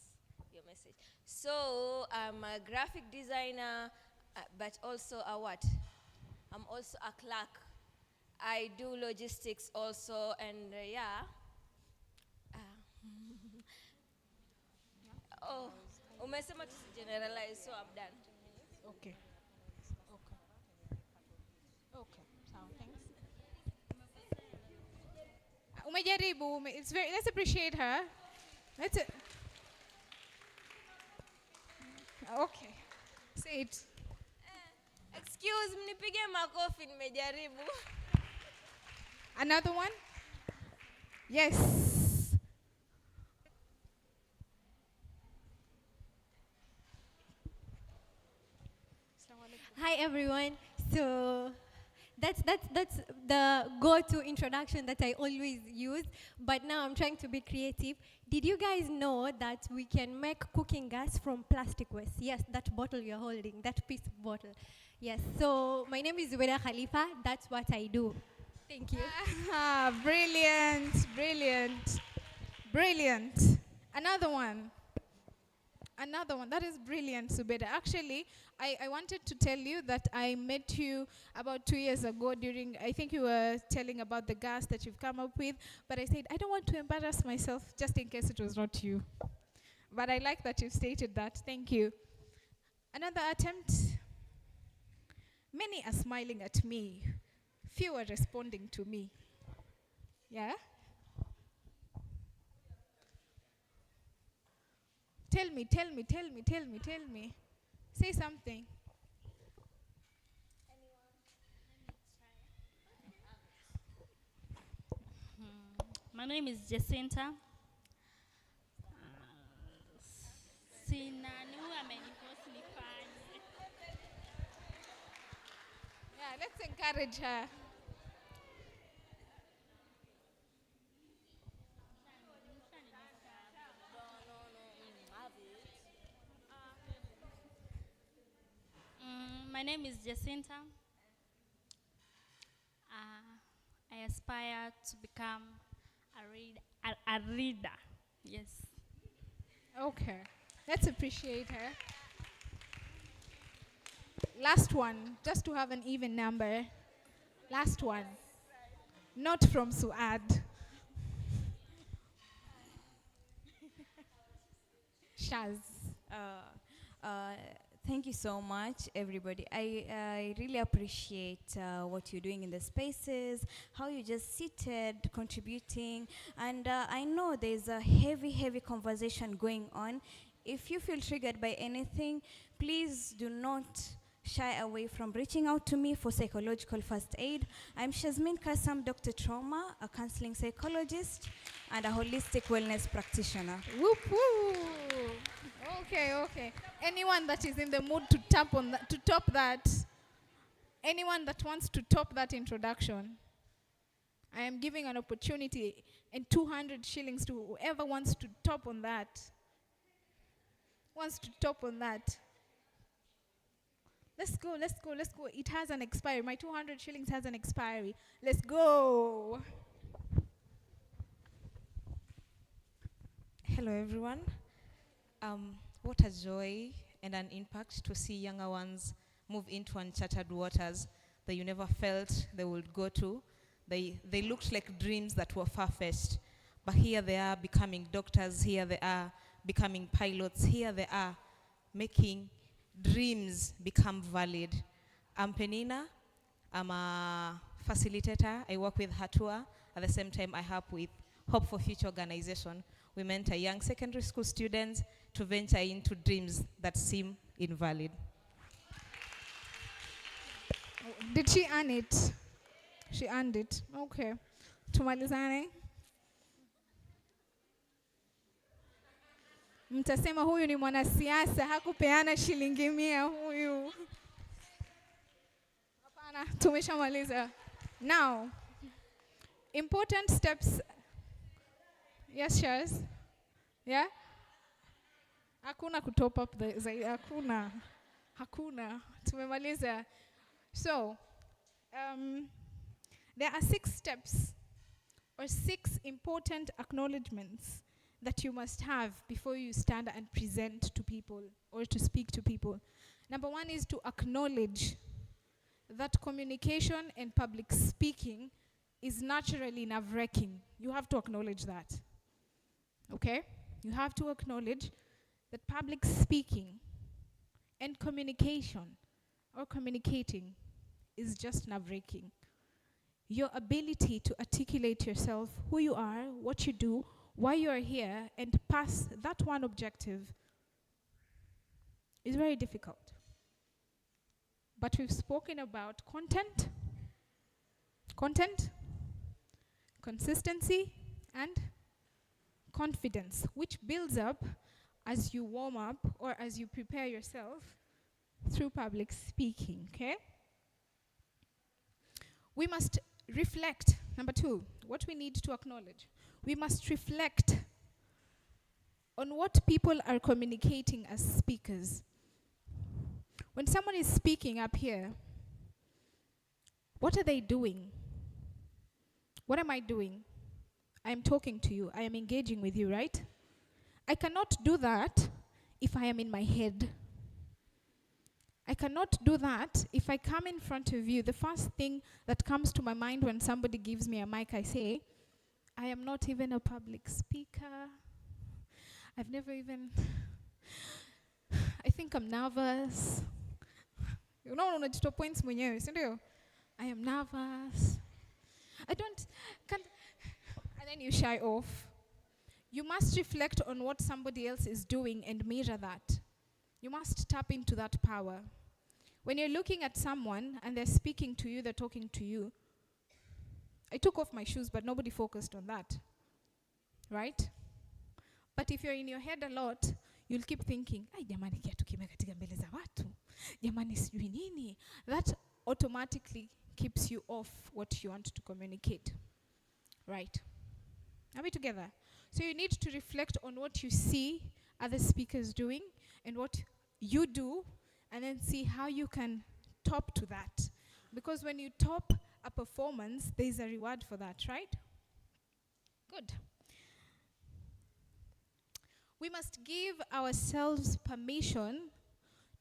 your message. So, I'm a graphic designer, but also a what? I'm also a clerk. I do logistics also, and yeah. Oh, umesema generalize, so I'm done. Okay. Okay. Okay. So, thanks. Umejaribu. It's very. Let's appreciate her. Let's. Okay. Say it. Excuse me, nipige makofi, nimejaribu. Another one. Yes. Hi everyone. So that's the go-to introduction that I always use, but now I'm trying to be creative. Did you guys know that we can make cooking gas from plastic waste? Yes, that bottle you're holding, that piece of bottle. Yes. So my name is Zubaida Khalifa. That's what I do. Thank you. Ah, brilliant, brilliant, brilliant. Another one. Another one. That is brilliant, Subeda. Actually, I wanted to tell you that I met you about 2 years ago during, I think you were telling about the gas that you've come up with, but I said, I don't want to embarrass myself just in case it was not you. But I like that you've stated that. Thank you. Another attempt. Many are smiling at me. Few are responding to me. Yeah? Tell me. Say something. My name is Jacinta. Yeah, let's encourage her. My name is Jacinta. I aspire to become a reader. Yes. Okay. Let's appreciate her. Last one, just to have an even number. Last one. Not from Suad. Shaz. Thank you so much, everybody. I really appreciate what you're doing in the spaces, how you just seated, contributing. And I know there's a heavy conversation going on. If you feel triggered by anything, please do not shy away from reaching out to me for psychological first aid. I'm Shazmin Kasam, Dr. Trauma, a counseling psychologist, and a holistic wellness practitioner. Whoop whoop. Okay. Anyone that is in the mood to top that. Anyone that wants to top that introduction, I am giving an opportunity and 200 shillings to whoever wants to top on that. Let's go. It has an expiry. My 200 shillings has an expiry. Let's go. Hello, everyone. What a joy and an impact to see younger ones move into uncharted waters that you never felt they would go to. They looked like dreams that were far-fetched, but here they are becoming doctors, here they are becoming pilots, here they are making dreams become valid. I'm Penina, I'm a facilitator, I work with Hatua, at the same time I help with Hope for Future organization. We mentor young secondary school students to venture into dreams that seem invalid. Did she earn it? She earned it. Okay. Tumalizane. Mtasema huyu ni mwanasiasa, hakupeana shilingi 100 huyu. Hapana, tumeshamaliza. Now, important steps. Yes, Shaz? Yeah? Hakuna kutop up the hakuna. Tumemaliza. So, there are 6 steps or 6 important acknowledgements that you must have before you stand and present to people or to speak to people. Number 1 is to acknowledge that communication and public speaking is naturally nerve-wracking. You have to acknowledge that. Okay? You have to acknowledge that public speaking and communication or communicating is just nerve-wracking. Your ability to articulate yourself, who you are, what you do, why you are here, and pass that one objective is very difficult. But we've spoken about content, consistency, and confidence, which builds up as you warm up or as you prepare yourself through public speaking, okay? We must reflect. Number 2, what we need to acknowledge. We must reflect on what people are communicating as speakers. When someone is speaking up here, what are they doing? What am I doing? I am talking to you. I am engaging with you, right? I cannot do that if I am in my head. I cannot do that if I come in front of you. The first thing that comes to my mind when somebody gives me a mic, I say, I am not even a public speaker. I've never even, I think I'm nervous. You know, unajitoa points mwenyewe, si ndio? I am nervous. Can't, and then you shy off. You must reflect on what somebody else is doing and mirror that. You must tap into that power. When you're looking at someone and they're speaking to you, they're talking to you. I took off my shoes, but nobody focused on that. Right? But if you're in your head a lot, you'll keep thinking, ay, jamani kiatu kimekatika mbele za watu. Jamani sijui nini. That automatically keeps you off what you want to communicate. Right? Are we together? So you need to reflect on what you see other speakers doing and what you do, and then see how you can top to that. Because when you top a performance, there's a reward for that, right? Good. We must give ourselves permission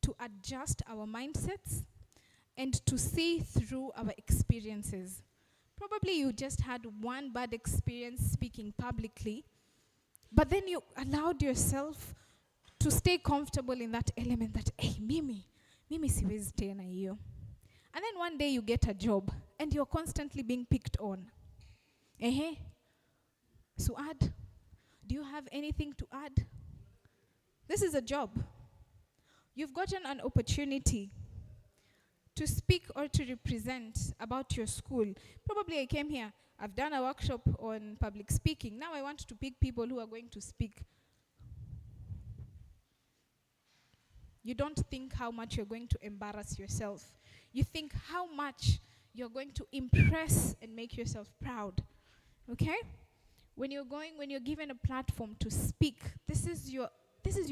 to adjust our mindsets and to see through our experiences. Probably you just had one bad experience speaking publicly, but then you allowed yourself to stay comfortable in that element that, hey, mimi siwezi tena hiyo. And then one day you get a job and you're constantly being picked on. Suad, do you have anything to add? This is a job. You've gotten an opportunity to speak or to represent about your school. Probably I came here, I've done a workshop on public speaking. Now I want to pick people who are going to speak. You don't think how much you're going to embarrass yourself. You think how much you're going to impress and make yourself proud. Okay? When you're given a platform to speak, this is your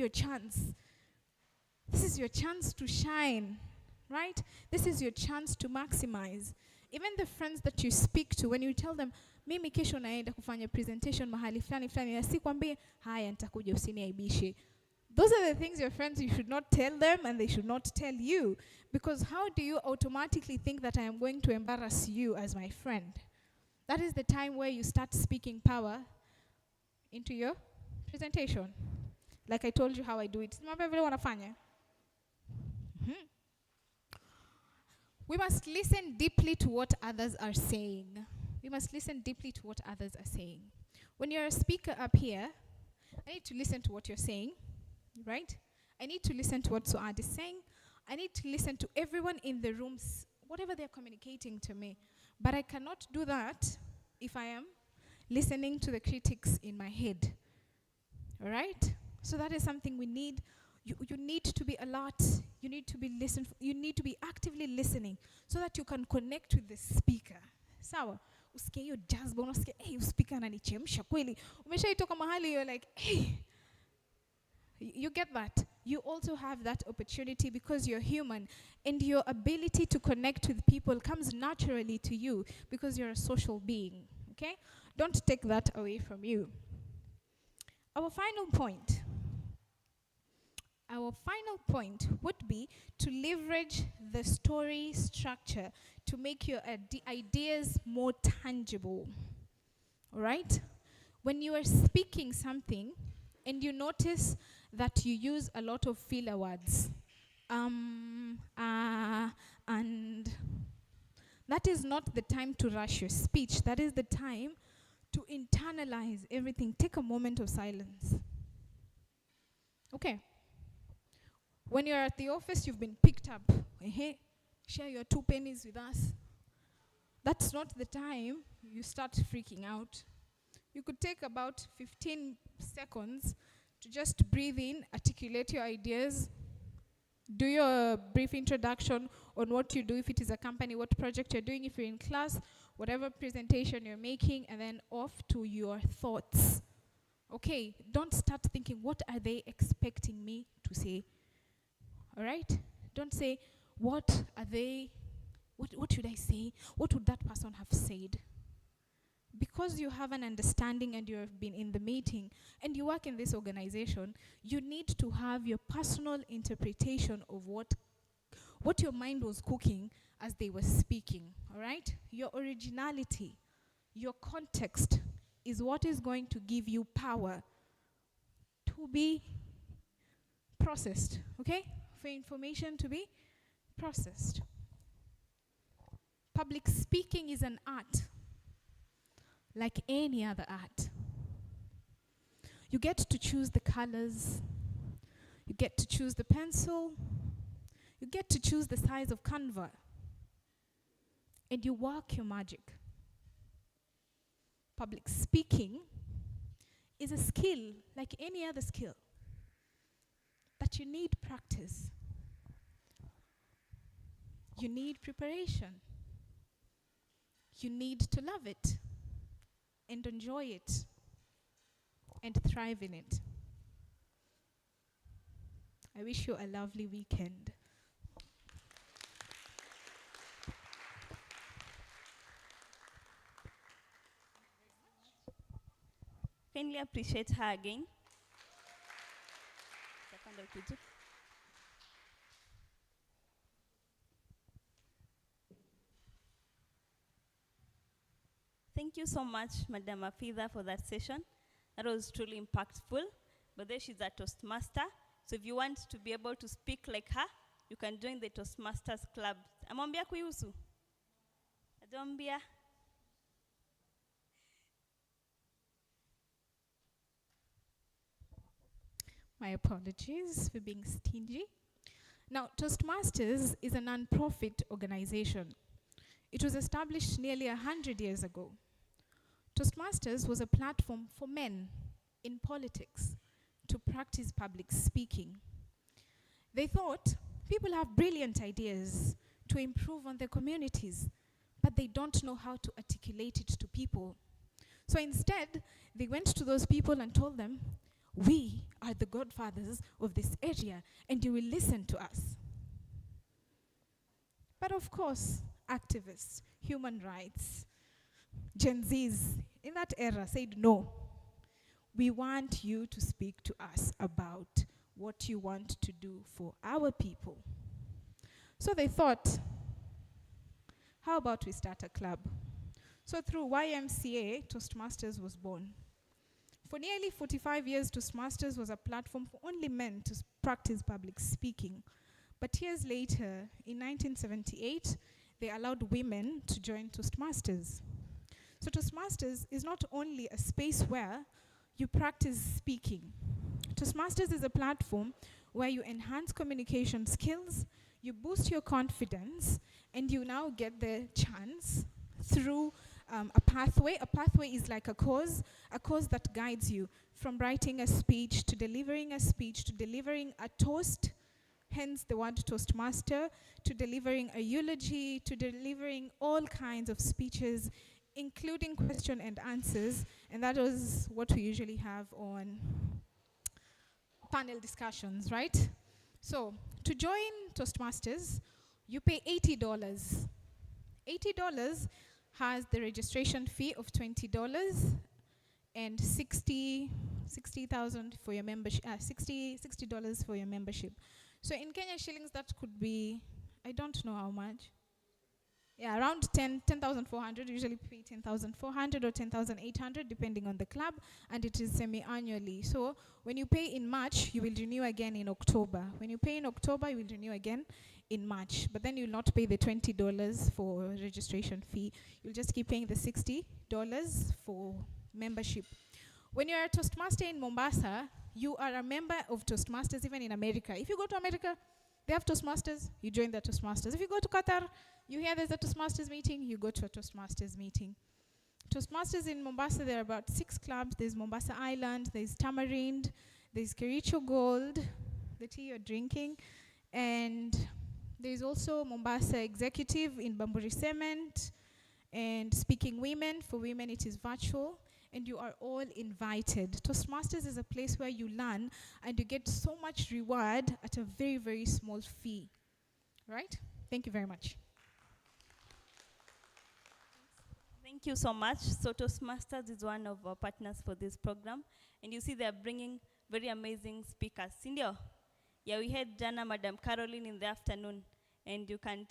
chance. This is your chance to shine, right? This is your chance to maximize. Even the friends that you speak to, when you tell them, mimi kesho naenda kufanya presentation mahali flani flani, na sikwambie, haya nitakuja usiniaibishe. Those are the things your friends, you should not tell them and they should not tell you. Because how do you automatically think that I am going to embarrass you as my friend? That is the time where you start speaking power into your presentation. Like I told you how I do it. We must listen deeply to what others are saying. We must listen deeply to what others are saying. When you're a speaker up here, I need to listen to what you're saying, right? I need to listen to what Suad is saying. I need to listen to everyone in the rooms, whatever they're communicating to me. But I cannot do that if I am listening to the critics in my head. All right? So that is something we need. You need to be alert. You need to be you need to be actively listening so that you can connect with the speaker. Sawa? Usikie hiyo jazba, unasikia, hey, speaker ananichemsha kweli. Umeshaitoka mahali, you're like, hey. You get that? You also have that opportunity because you're human, and your ability to connect with people comes naturally to you because you're a social being, okay? Don't take that away from you. Our final point would be to leverage the story structure to make your ideas more tangible, all right? When you are speaking something and you notice that you use a lot of filler words, and that is not the time to rush your speech. That is the time to internalize everything. Take a moment of silence. Okay. When you're at the office, you've been picked up. Share your 2 pennies with us. That's not the time you start freaking out. You could take about 15 seconds to just breathe in, articulate your ideas, do your brief introduction on what you do if it is a company, what project you're doing if you're in class, whatever presentation you're making, and then off to your thoughts. Okay, don't start thinking, what are they expecting me to say? All right? Don't say, what should I say? What would that person have said? Because you have an understanding and you have been in the meeting and you work in this organization, you need to have your personal interpretation of what your mind was cooking as they were speaking, all right? Your originality, your context is what is going to give you power to be processed, okay? For information to be processed. Public speaking is an art, like any other art. You get to choose the colors, you get to choose the pencil, you get to choose the size of canvas, and you work your magic. Public speaking is a skill like any other skill, but you need practice. You need preparation. You need to love it and enjoy it and thrive in it. I wish you a lovely weekend. Kindly appreciate her again. Thank you so much, Madam Hafidha, for that session. That was truly impactful. But then she's a Toastmaster. So if you want to be able to speak like her, you can join the Toastmasters Club. Amwambia kuihusu? Adombia? My apologies for being stingy. Now, Toastmasters is a non-profit organization. It was established nearly 100 years ago. Toastmasters was a platform for men in politics to practice public speaking. They thought people have brilliant ideas to improve on their communities, but they don't know how to articulate it to people. So instead, they went to those people and told them, we are the godfathers of this area, and you will listen to us. But of course, activists, human rights, Gen Zs in that era said, no, we want you to speak to us about what you want to do for our people. So they thought, how about we start a club? So through YMCA, Toastmasters was born. For nearly 45 years, Toastmasters was a platform for only men to practice public speaking. But years later, in 1978, they allowed women to join Toastmasters. So Toastmasters is not only a space where you practice speaking. Toastmasters is a platform where you enhance communication skills, you boost your confidence, and you now get the chance through a pathway. A pathway is like a course that guides you from writing a speech to delivering a speech to delivering a toast, hence the word Toastmaster, to delivering a eulogy, to delivering all kinds of speeches, including question and answers, and that was what we usually have on panel discussions, right? So, to join Toastmasters, you pay $80. $80 has the registration fee of $20 and $60,000 for your membership, $60 for your membership. So in Kenya shillings, that could be, I don't know how much. Yeah, around 10,400, usually pay 10,400 or 10,800 depending on the club, and it is semi-annually. So when you pay in March, you will renew again in October. When you pay in October, you will renew again in March, but then you'll not pay the $20 for registration fee. You'll just keep paying the $60 for membership. When you're a Toastmaster in Mombasa, you are a member of Toastmasters even in America. If you go to America, they have Toastmasters, you join the Toastmasters. If you go to Qatar, you hear there's a Toastmasters meeting, you go to a Toastmasters meeting. Toastmasters in Mombasa, there are about 6 clubs. There's Mombasa Island, there's Tamarind, there's Kericho Gold, the tea you're drinking, and there's also Mombasa Executive in Bamburi Cement, and Speaking Women. For women, it is virtual, and you are all invited. Toastmasters is a place where you learn, and you get so much reward at a very, very small fee. Right? Thank you very much. Thank you so much. So Toastmasters is one of our partners for this program, and you see they are bringing very amazing speakers. Sindio? Yeah, we had Jana, Madam Caroline in the afternoon, and you can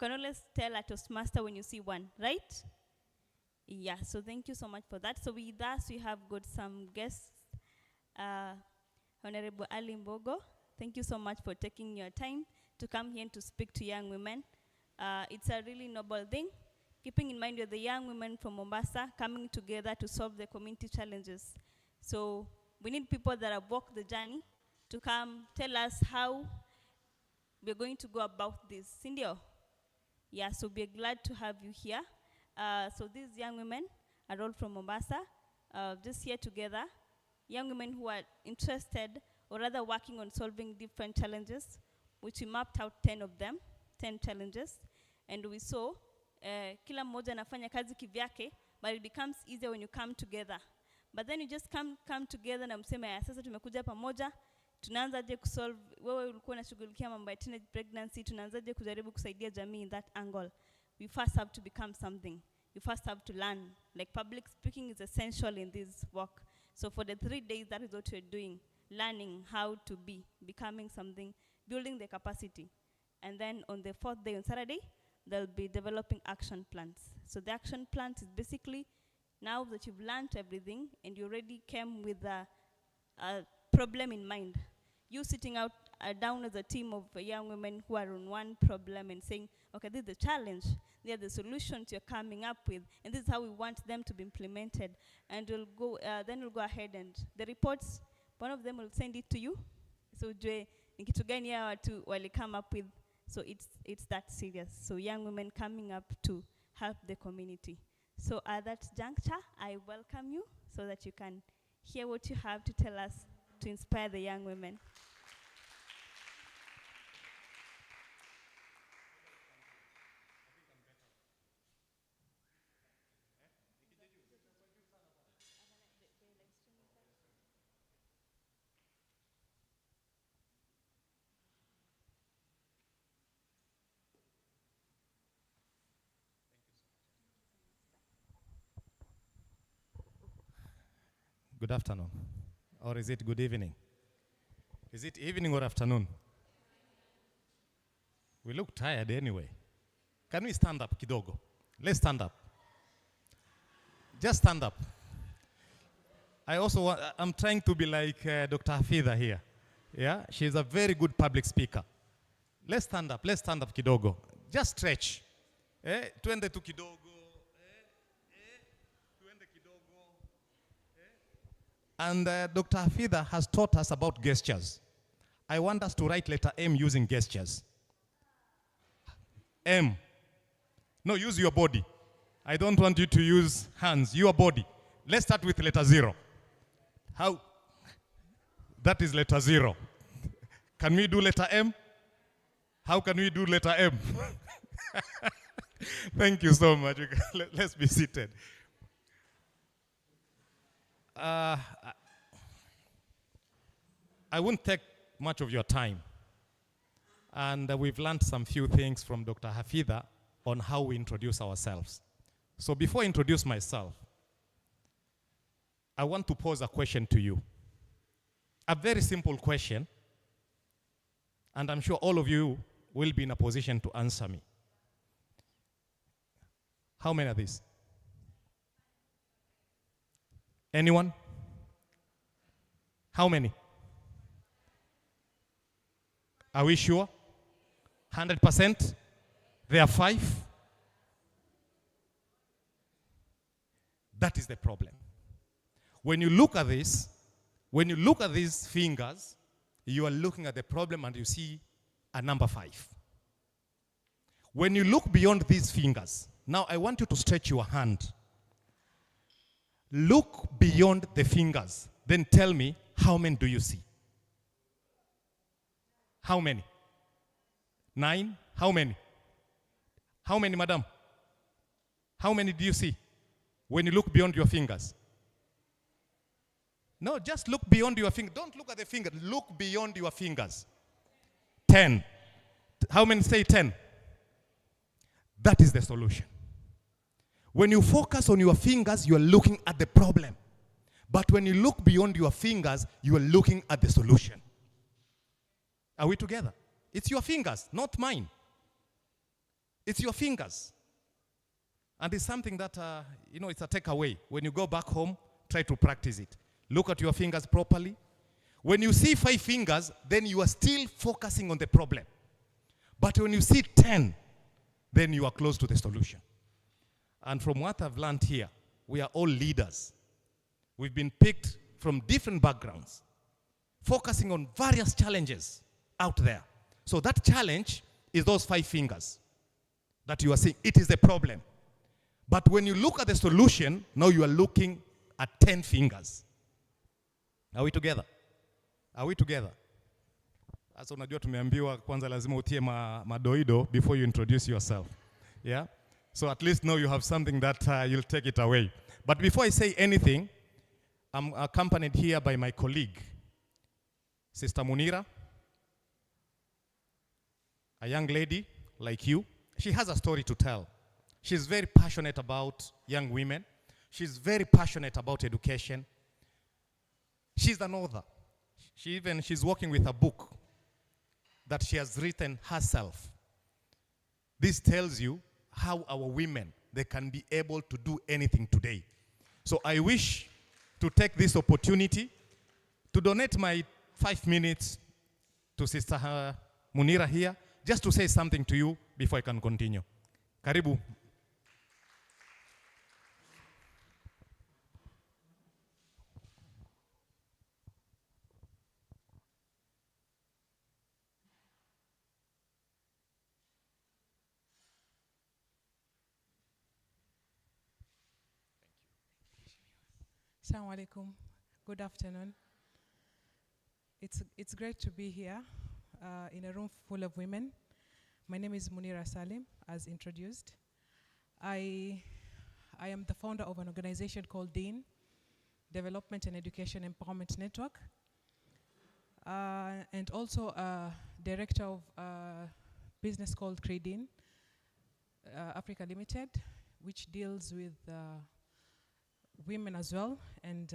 always tell a Toastmaster when you see one, right? Yeah, so thank you so much for that. So with us, we have got some guests. Honorable Ali Mbogo, thank you so much for taking your time to come here and to speak to young women. It's a really noble thing, keeping in mind you're the young women from Mombasa coming together to solve the community challenges. So we need people that have walked the journey to come tell us how we're going to go about this. Sindio? Yeah, so we're glad to have you here. So these young women are all from Mombasa, just here together. Young women who are interested or rather working on solving different challenges, which we mapped out 10 of them, 10 challenges. And we saw kila mmoja anafanya kazi kivyake, but it becomes easier when you come together. But then you just come together na mseme ya sasa tumekuja pamoja, tunaanzaje kusolve, wewe ulikuwa unashughulikia mambo ya teenage pregnancy, tunaanzaje kujaribu kusaidia jamii in that angle. We first have to become something. You first have to learn. Like public speaking is essential in this work. So for the 3 days, that is what we're doing. Learning how to be, becoming something, building the capacity. And then on the 4th day, on Saturday, they'll be developing action plans. So the action plans is basically, now that you've learned everything and you already came with a problem in mind, you sitting out down as a team of young women who are on one problem and saying, okay, this is the challenge, they are the solutions you're coming up with, and this is how we want them to be implemented. And we'll go, then we'll go ahead and the reports, one of them will send it to you. So ni kitu gani hawa watu wali come up with. So it's that serious. So young women coming up to help the community. So at that juncture, I welcome you so that you can hear what you have to tell us to inspire the young women. Good afternoon. Or is it good evening? Is it evening or afternoon? We look tired anyway. Can we stand up kidogo? Let's stand up. Just stand up. I'm trying to be like Dr. Hafidha here. Yeah, she's a very good public speaker. Let's stand up kidogo. Just stretch. Tuende tu kidogo. And Dr. Hafidha has taught us about gestures. I want us to write letter M using gestures. M. No, use your body. I don't want you to use hands, your body. Let's start with letter 0. How? That is letter 0. Can we do letter M? How can we do letter M? Thank you so much. Let's be seated. I won't take much of your time. And we've learned some few things from Dr. Hafidha on how we introduce ourselves. So before I introduce myself, I want to pose a question to you. A very simple question, and I'm sure all of you will be in a position to answer me. How many are these? Anyone? How many? Are we sure? 100%? There are 5? That is the problem. When you look at this, when you look at these fingers, you are looking at the problem and you see a number 5. When you look beyond these fingers, now I want you to stretch your hand. Look beyond the fingers. Then tell me, how many do you see? How many? 9? How many? How many, madam? How many do you see when you look beyond your fingers? No, just look beyond your finger. Don't look at the finger. Look beyond your fingers. 10. How many say 10? That is the solution. When you focus on your fingers, you are looking at the problem. But when you look beyond your fingers, you are looking at the solution. Are we together? It's your fingers, not mine. It's your fingers. And it's something that, it's a takeaway. When you go back home, try to practice it. Look at your fingers properly. When you see 5 fingers, then you are still focusing on the problem. But when you see 10, then you are close to the solution. And from what I've learned here, we are all leaders. We've been picked from different backgrounds, focusing on various challenges out there. So that challenge is those 5 fingers that you are seeing. It is a problem. But when you look at the solution, now you are looking at 10 fingers. Are we together? Are we together? Sasa unajua tumeambiwa kwanza lazima utie madoido before you introduce yourself. Yeah? So at least now you have something that you'll take it away. But before I say anything, I'm accompanied here by my colleague, Sister Munira, a young lady like you. She has a story to tell. She's very passionate about young women. She's very passionate about education. She's an author. She's working with a book that she has written herself. This tells you how our women, they can be able to do anything today. So I wish to take this opportunity to donate my 5 minutes to Sister Munira here, just to say something to you before I can continue. Karibu. Assalamu alaikum. Good afternoon. It's great to be here in a room full of women. My name is Munira Salim, as introduced. I am the founder of an organization called DEAN, Development and Education Empowerment Network, and also a director of a business called Credin Africa Limited, which deals with women as well, and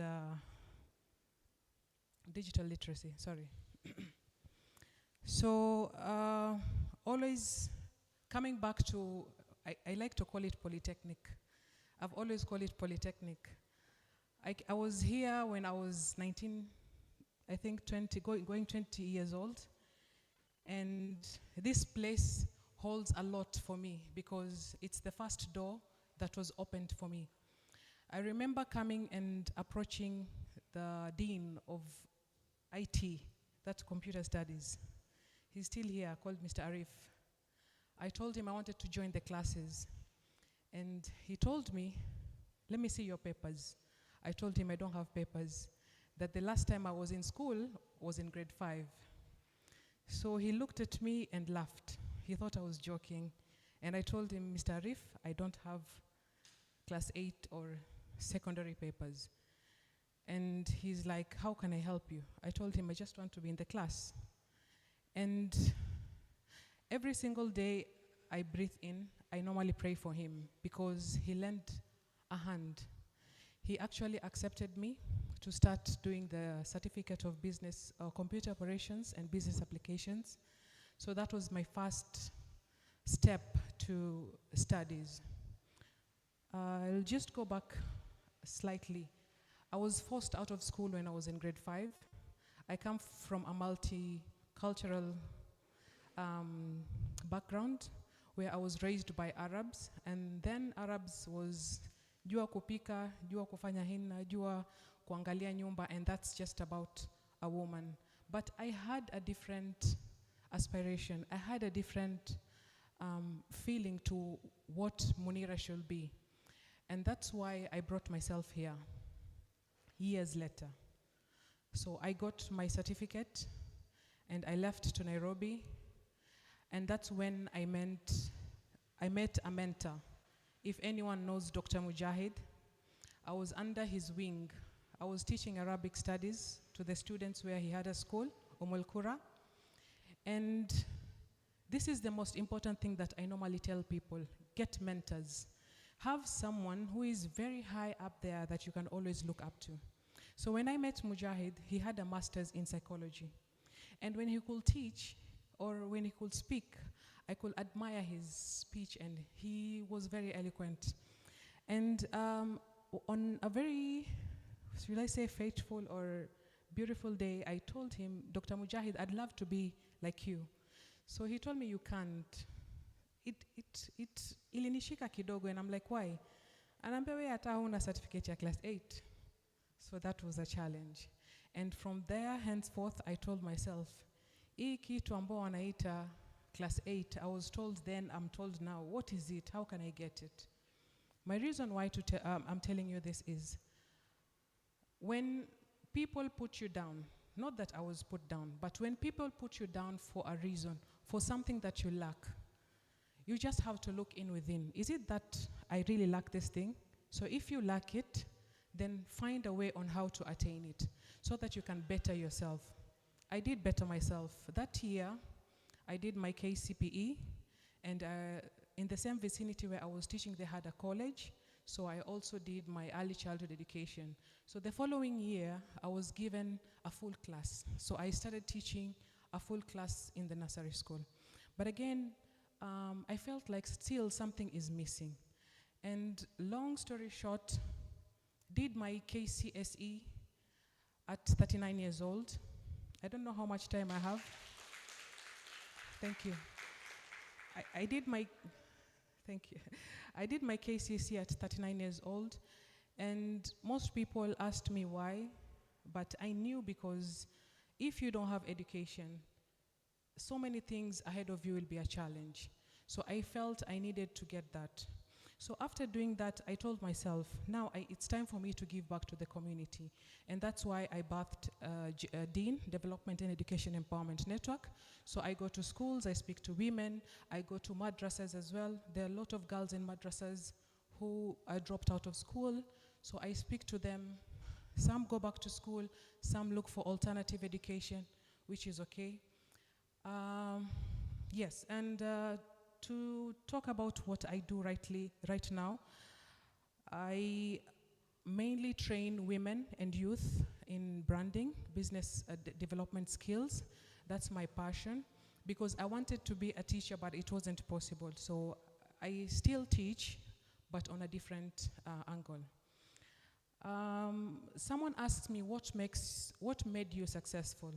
digital literacy, sorry. So always coming back to, I like to call it Polytechnic. I've always called it Polytechnic. I was here when I was 19, I think 20, going 20 years old. And this place holds a lot for me because it's the first door that was opened for me. I remember coming and approaching the dean of IT, that's computer studies. He's still here, called Mr. Arif. I told him I wanted to join the classes. And he told me, let me see your papers. I told him I don't have papers, that the last time I was in school was in grade 5. So he looked at me and laughed. He thought I was joking. And I told him, Mr. Arif, I don't have class 8 or secondary papers. And he's like, how can I help you? I told him I just want to be in the class. And every single day I breathe in, I normally pray for him because he lent a hand. He actually accepted me to start doing the certificate of business, computer operations and business applications. So that was my first step to studies. I'll just go back slightly. I was forced out of school when I was in grade 5. I come from a multicultural background where I was raised by Arabs, and then Arabs was jua kupika, jua kufanya hinna, jua kuangalia nyumba, and that's just about a woman. But I had a different aspiration. I had a different feeling to what Munira should be. And that's why I brought myself here years later. So I got my certificate and I left to Nairobi, and that's when I met a mentor. If anyone knows Dr. Mujahid, I was under his wing. I was teaching Arabic studies to the students where he had a school, Qura. And this is the most important thing that I normally tell people: get mentors. Have someone who is very high up there that you can always look up to. So when I met Mujahid, he had a master's in psychology. And when he could teach, or when he could speak, I could admire his speech, and he was very eloquent. And on a very, should I say, fateful or beautiful day, I told him, Dr. Mujahid, I'd love to be like you. So he told me, you can't. It ilinishika kidogo, and I'm like, why? And I'm very hata huna certificate ya class 8. So that was a challenge. And from there, henceforth, I told myself, hii kitu ambao wanaita class 8, I was told then, I'm told now, what is it? How can I get it? My reason why I'm telling you this is, when people put you down, not that I was put down, but when people put you down for a reason, for something that you lack, you just have to look in within. Is it that I really lack this thing? So if you lack it, then find a way on how to attain it so that you can better yourself. I did better myself. That year, I did my KCPE, and in the same vicinity where I was teaching, they had a college, so I also did my early childhood education. So the following year, I was given a full class. So I started teaching a full class in the nursery school. But again, I felt like still something is missing. And long story short, did my KCSE at 39 years old. I don't know how much time I have. Thank you. I did my KCSE at 39 years old, and most people asked me why, but I knew because if you don't have education, so many things ahead of you will be a challenge. So I felt I needed to get that. So after doing that, I told myself, now it's time for me to give back to the community. And that's why I birthed DEAN, Development and Education Empowerment Network. So I go to schools, I speak to women, I go to madrasas as well. There are a lot of girls in madrasas who are dropped out of school. So I speak to them. Some go back to school, some look for alternative education, which is okay. Yes, and to talk about what I do right now, I mainly train women and youth in branding, business development skills. That's my passion, because I wanted to be a teacher, but it wasn't possible. So I still teach, but on a different angle. Someone asked me, what made you successful?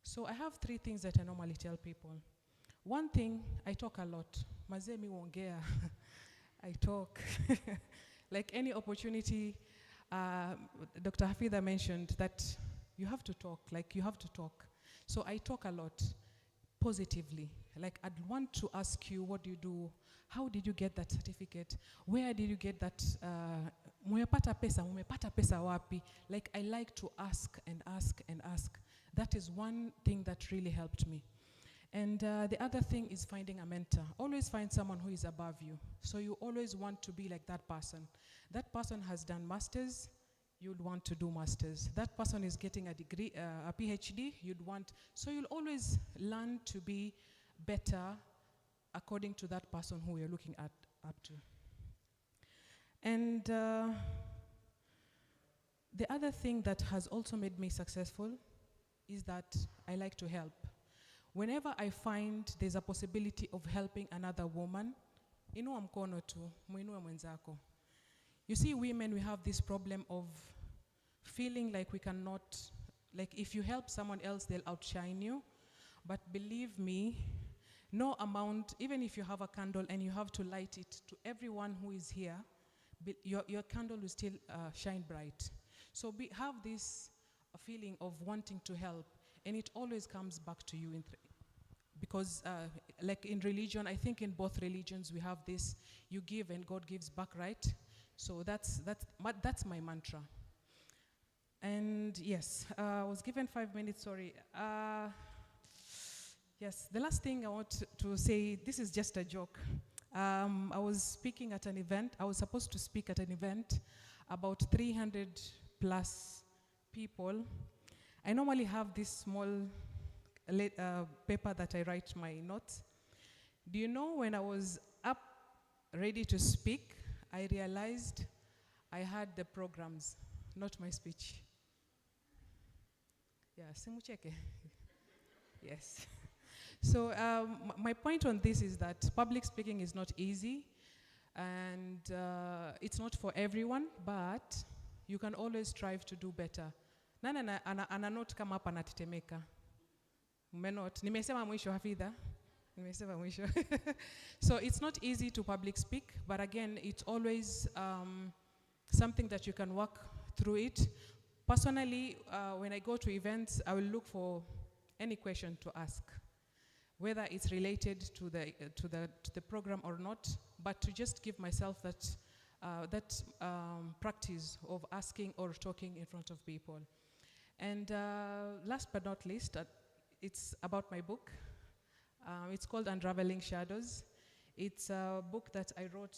So I have 3 things that I normally tell people. One thing, I talk a lot. Mazemi wongea. I talk. Like any opportunity, Dr. Hafidha mentioned that you have to talk, So I talk a lot, positively. Like I'd want to ask you, what do you do? How did you get that certificate? Where did you get that? Mumepata pesa wapi? Like I like to ask and ask and ask. That is one thing that really helped me. And the other thing is finding a mentor. Always find someone who is above you. So you always want to be like that person. That person has done masters, you'd want to do masters. That person is getting a degree, a PhD, so you'll always learn to be better according to that person who you're looking up to. And the other thing that has also made me successful is that I like to help. Whenever I find there's a possibility of helping another woman, inua mkono tu, muinue mwenzako. You see, women, we have this problem of feeling like we cannot, like if you help someone else, they'll outshine you. But believe me, no amount, even if you have a candle and you have to light it to everyone who is here, your candle will still shine bright. So have this feeling of wanting to help, and it always comes back to you because like in religion, I think in both religions we have this, you give and God gives back, right? So that's my mantra. And yes, I was given 5 minutes, sorry. Yes, the last thing I want to say, this is just a joke. I was speaking at an event, I was supposed to speak at an event about 300 plus people. I normally have this small paper that I write my notes. Do you know, when I was up ready to speak, I realized I had the programs, not my speech. Yeah, simucheke. Yes. So my point on this is that public speaking is not easy, and it's not for everyone, but you can always strive to do better. Nana ananot kama hapa anatetemeka. Umenot. Nimesema mwisho Hafidha. Nimesema mwisho. So it's not easy to public speak, but again, it's always something that you can work through it. Personally, when I go to events, I will look for any question to ask, whether it's related to the program or not, but to just give myself that practice of asking or talking in front of people. And last but not least, it's about my book. It's called Unraveling Shadows. It's a book that I wrote.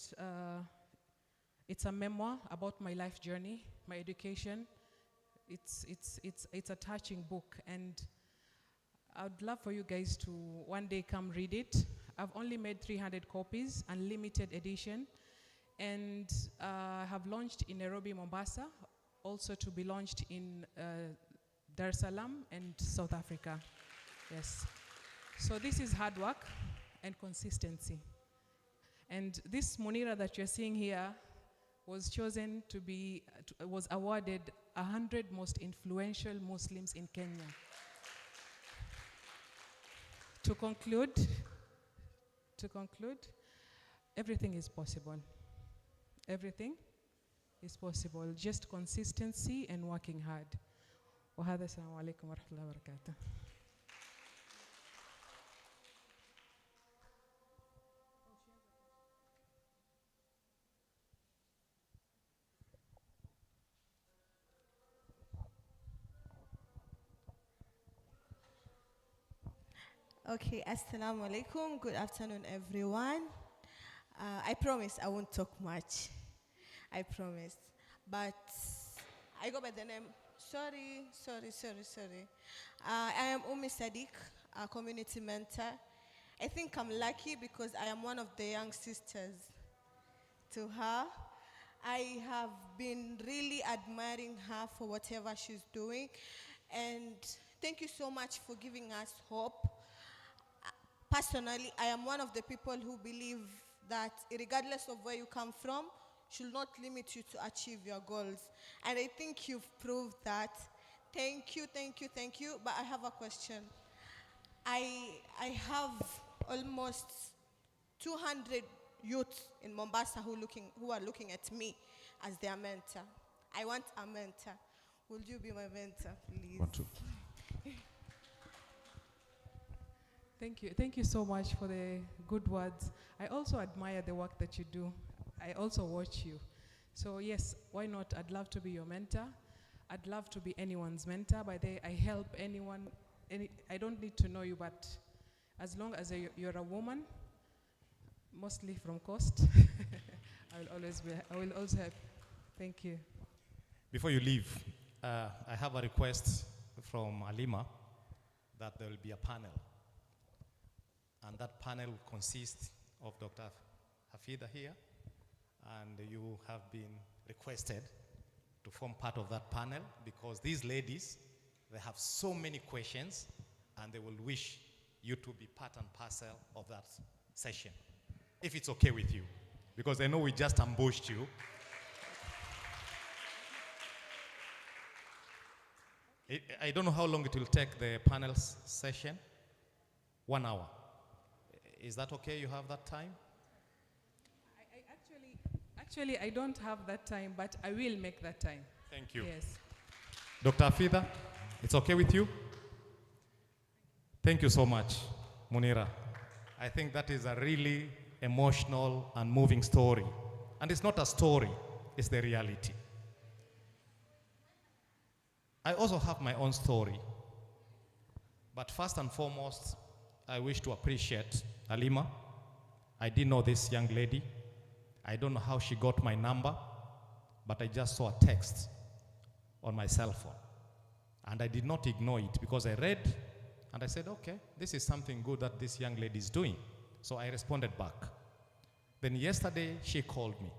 It's a memoir about my life journey, my education. It's a touching book, and I'd love for you guys to one day come read it. I've only made 300 copies, unlimited edition, and have launched in Nairobi, Mombasa, also to be launched in Dar es Salaam and South Africa. Yes. So this is hard work and consistency. And this Munira that you're seeing here was chosen to be, was awarded 100 most influential Muslims in Kenya. To conclude, everything is possible. Everything is possible. Just consistency and working hard. وهذا السلام عليكم ورحمة الله وبركاته. Okay, assalamu alaikum. Good afternoon, everyone. I promise I won't talk much. I promise. But I go by the name. Sorry. I am Umi Sadiq, a community mentor. I think I'm lucky because I am one of the young sisters to her. I have been really admiring her for whatever she's doing. And thank you so much for giving us hope. Personally, I am one of the people who believe that regardless of where you come from, should not limit you to achieve your goals. And I think you've proved that. Thank you. But I have a question. I have almost 200 youths in Mombasa who are looking at me as their mentor. I want a mentor. Will you be my mentor, please? Want to? Thank you so much for the good words. I also admire the work that you do. I also watch you. So yes, why not? I'd love to be your mentor. I'd love to be anyone's mentor. By the way, I help anyone. I don't need to know you, but as long as you're a woman, mostly from Coast, I will also help. Thank you. Before you leave, I have a request from Alima that there will be a panel. And that panel will consist of Dr. Hafidha here, and you have been requested to form part of that panel because these ladies, they have so many questions and they will wish you to be part and parcel of that session, if it's okay with you, because I know we just ambushed you. I don't know how long it will take the panel session. 1 hour. Is that okay? You have that time? Actually, I don't have that time, but I will make that time. Thank you. Yes. Dr. Hafidha, it's okay with you? Thank you so much, Munira. I think that is a really emotional and moving story. And it's not a story, it's the reality. I also have my own story. But first and foremost, I wish to appreciate Alima. I didn't know this young lady. I don't know how she got my number, but I just saw a text on my cell phone. And I did not ignore it because I read and I said, okay, this is something good that this young lady is doing. So I responded back. Then yesterday she called me.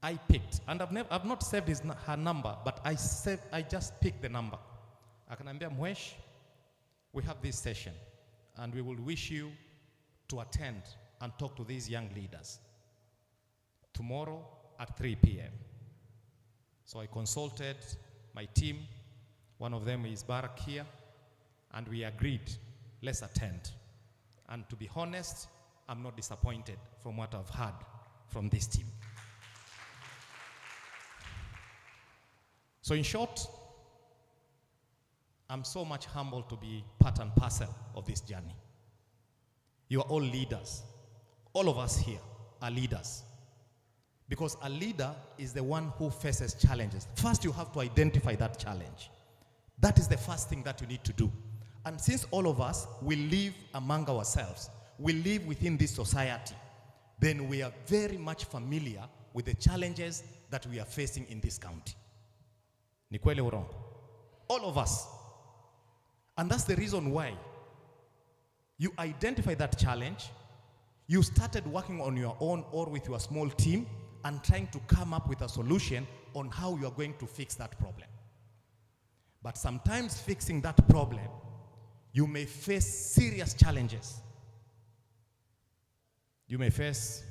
I picked, and I've not saved her number, but I just picked the number. Akanambia, Mwesh, we have this session and we will wish you to attend and talk to these young leaders tomorrow at 3 p.m. So I consulted my team. One of them is Barak here, and we agreed, let's attend. And to be honest, I'm not disappointed from what I've heard from this team. So in short, I'm so much humbled to be part and parcel of this journey. You are all leaders. All of us here are leaders. Because a leader is the one who faces challenges. First, you have to identify that challenge. That is the first thing that you need to do. And since all of us will live among ourselves, we live within this society, then we are very much familiar with the challenges that we are facing in this county. Ni kweli urongo? All of us. And that's the reason why you identify that challenge, you started working on your own or with your small team and trying to come up with a solution on how you are going to fix that problem. But sometimes fixing that problem, you may face serious challenges. You may face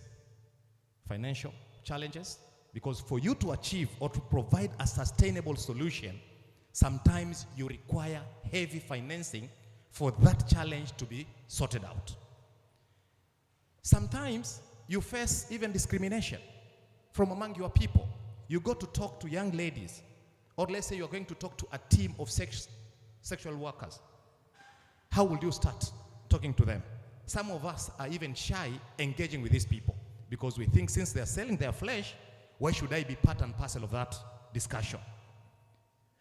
financial challenges, because for you to achieve or to provide a sustainable solution, sometimes you require heavy financing for that challenge to be sorted out. Sometimes you face even discrimination from among your people. You go to talk to young ladies, or let's say you're going to talk to a team of sexual workers. How will you start talking to them? Some of us are even shy engaging with these people because we think since they're selling their flesh, why should I be part and parcel of that discussion?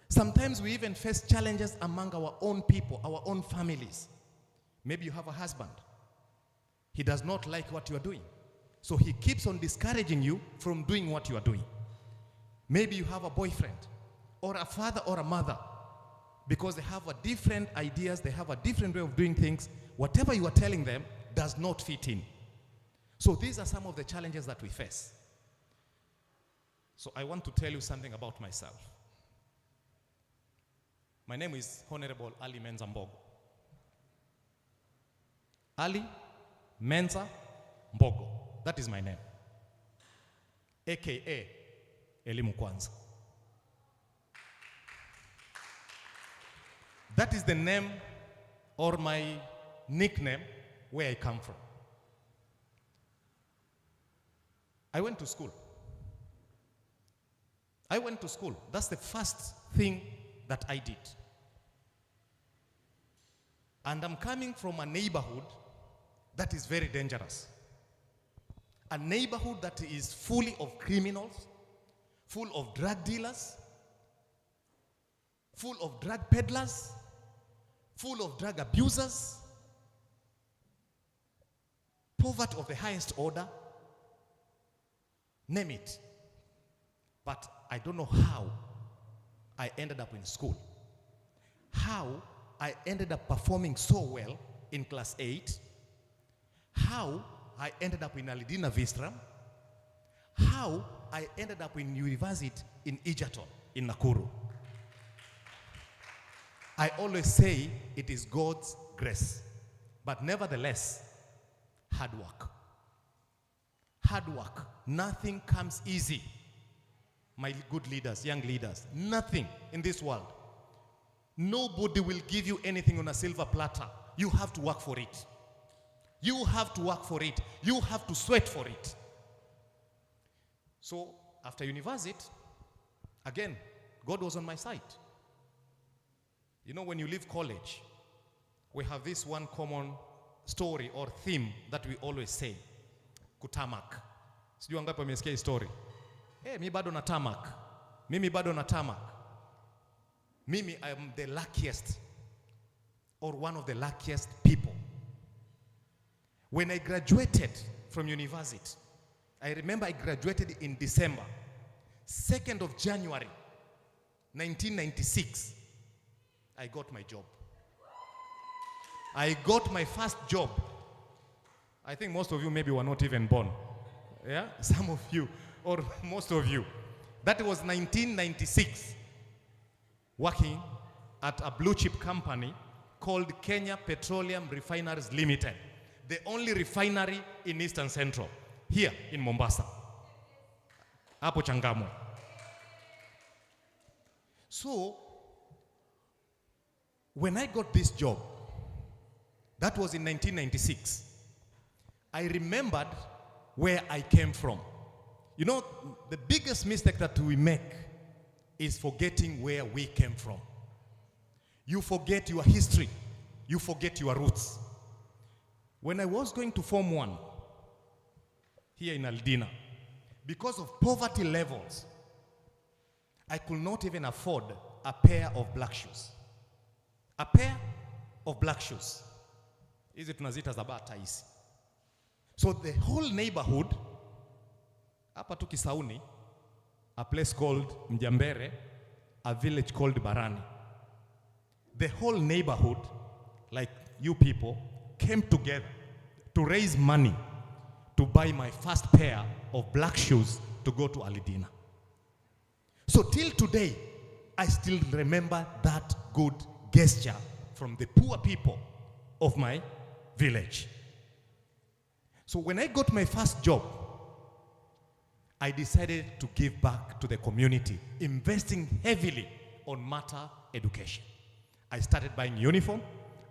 Sometimes we even face challenges among our own people, our own families. Maybe you have a husband. He does not like what you are doing. So he keeps on discouraging you from doing what you are doing. Maybe you have a boyfriend or a father or a mother, because they have a different ideas, they have a different way of doing things. Whatever you are telling them does not fit in. So these are some of the challenges that we face. So I want to tell you something about myself. My name is Honorable Ali Menza Mbogo. Ali Menza Mbogo. That is my name. AKA Elimu Kwanza. That is the name or my nickname where I come from. I went to school. I went to school. That's the first thing that I did. And I'm coming from a neighborhood that is very dangerous. A neighborhood that is full of criminals, full of drug dealers, full of drug peddlers, full of drug abusers, poverty of the highest order, name it. But I don't know how I ended up in school. How I ended up performing so well in class 8. How I ended up in Alidina Vistra. How I ended up in university in Egerton, in Nakuru. I always say it is God's grace. But nevertheless, hard work. Hard work. Nothing comes easy. My good leaders, young leaders, nothing in this world. Nobody will give you anything on a silver platter. You have to work for it. You have to work for it. You have to sweat for it. So after university, again, God was on my side. You know, when you leave college, we have this one common story or theme that we always say, kutamak. Sijui wangapi wamesikia hii story. Mi bado na tamak. Mimi bado na tamak. Mimi, I am the luckiest or one of the luckiest people. When I graduated from university, I remember I graduated in December, 2nd of January, 1996, I got my job. I got my first job. I think most of you maybe were not even born. Yeah, some of you, or most of you. That was 1996, working at a blue chip company called Kenya Petroleum Refineries Limited, the only refinery in Eastern Central, here in Mombasa. Hapo Changamwe. So, when I got this job, that was in 1996, I remembered where I came from. You know, the biggest mistake that we make is forgetting where we came from. You forget your history. You forget your roots. When I was going to Form 1, here in Aldina, because of poverty levels, I could not even afford a pair of black shoes. A pair of black shoes. Hizi tunazita za bata hizi. So the whole neighborhood, hapa tu Kisauni, a place called Mjambere, a village called Barani. The whole neighborhood, like you people, came together to raise money to buy my first pair of black shoes to go to Alidina. So till today, I still remember that good gesture from the poor people of my village. So when I got my first job, I decided to give back to the community, investing heavily on matter education. I started buying uniform,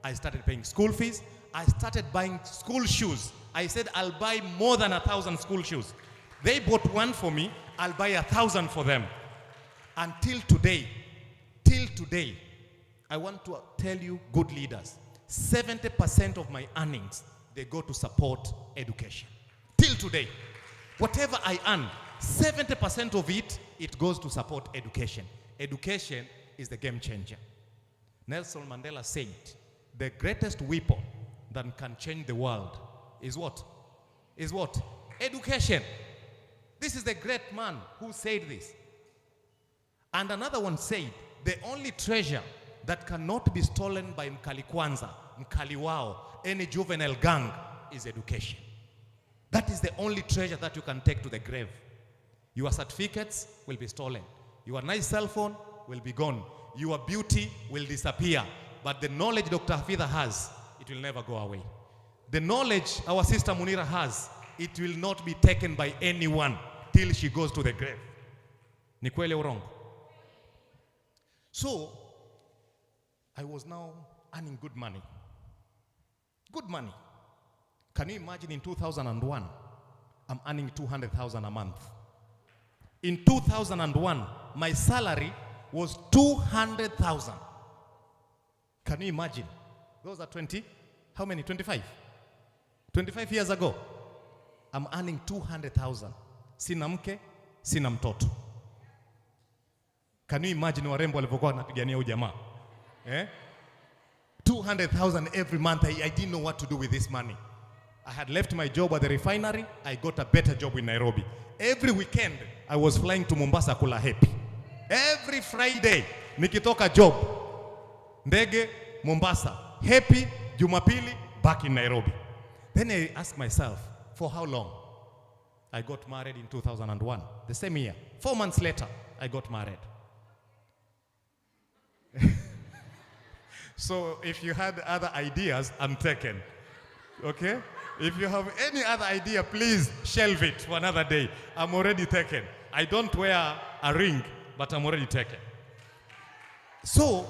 I started paying school fees, I started buying school shoes. I said I'll buy more than 1,000 school shoes. They bought one for me, I'll buy 1,000 for them. Until today, I want to tell you, good leaders, 70% of my earnings, they go to support education. Till today, whatever I earn, 70% of it, it goes to support education. Education is the game changer. Nelson Mandela said, the greatest weapon that can change the world is what? Is what? Education. This is the great man who said this. And another one said, the only treasure that cannot be stolen by Mkali Kwanza, Mkali Wao, any juvenile gang is education. That is the only treasure that you can take to the grave. Your certificates will be stolen. Your nice cell phone will be gone. Your beauty will disappear. But the knowledge Dr. Hafidha has, it will never go away. The knowledge our sister Munira has, it will not be taken by anyone till she goes to the grave. Ni kweli au wrong? So, I was now earning good money. Good money. Can you imagine in 2001, I'm earning 200,000 a month. In 2001, my salary was 200,000. Can you imagine? Those are 20, how many? 25? 25 years ago, I'm earning 200,000. Sina mke, sina mtoto. Can you imagine warembo walivyokuwa wanapigania ujamaa? 200,000 every month. I didn't know what to do with this money. I had left my job at the refinery. I got a better job in Nairobi. Every weekend, I was flying to Mombasa kula happy. Every Friday, nikitoka job, ndege, Mombasa, happy, Jumapili, back in Nairobi. Then I asked myself, for how long? I got married in 2001, the same year. 4 months later, I got married. So if you had other ideas, I'm taken. Okay? If you have any other idea, please shelve it for another day. I'm already taken. I don't wear a ring, but I'm already taken. So,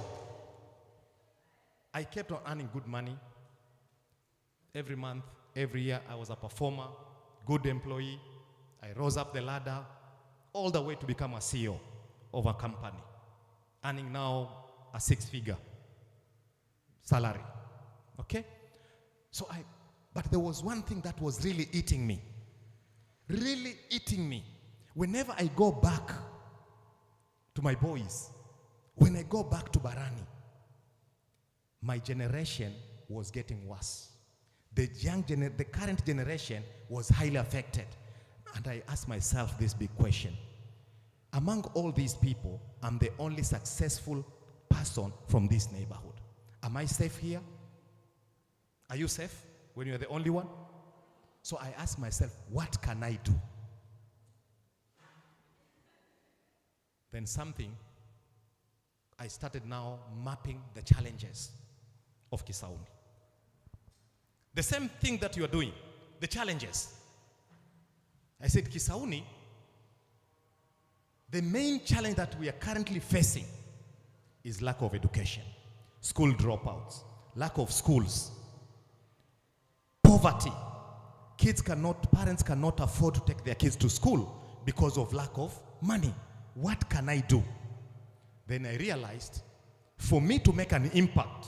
I kept on earning good money. Every month, every year, I was a performer, good employee. I rose up the ladder, all the way to become a CEO of a company, earning now a 6-figure salary. Okay? So but there was one thing that was really eating me. Really eating me. Whenever I go back to my boys, when I go back to Barani, my generation was getting worse. The current generation was highly affected. And I asked myself this big question. Among all these people, I'm the only successful person from this neighborhood. Am I safe here? Are you safe when you're the only one? So I asked myself, what can I do? Then I started now mapping the challenges of Kisauni. The same thing that you are doing, the challenges. I said, Kisauni, the main challenge that we are currently facing is lack of education, school dropouts, lack of schools, poverty. Parents cannot afford to take their kids to school because of lack of money. What can I do? Then I realized, for me to make an impact,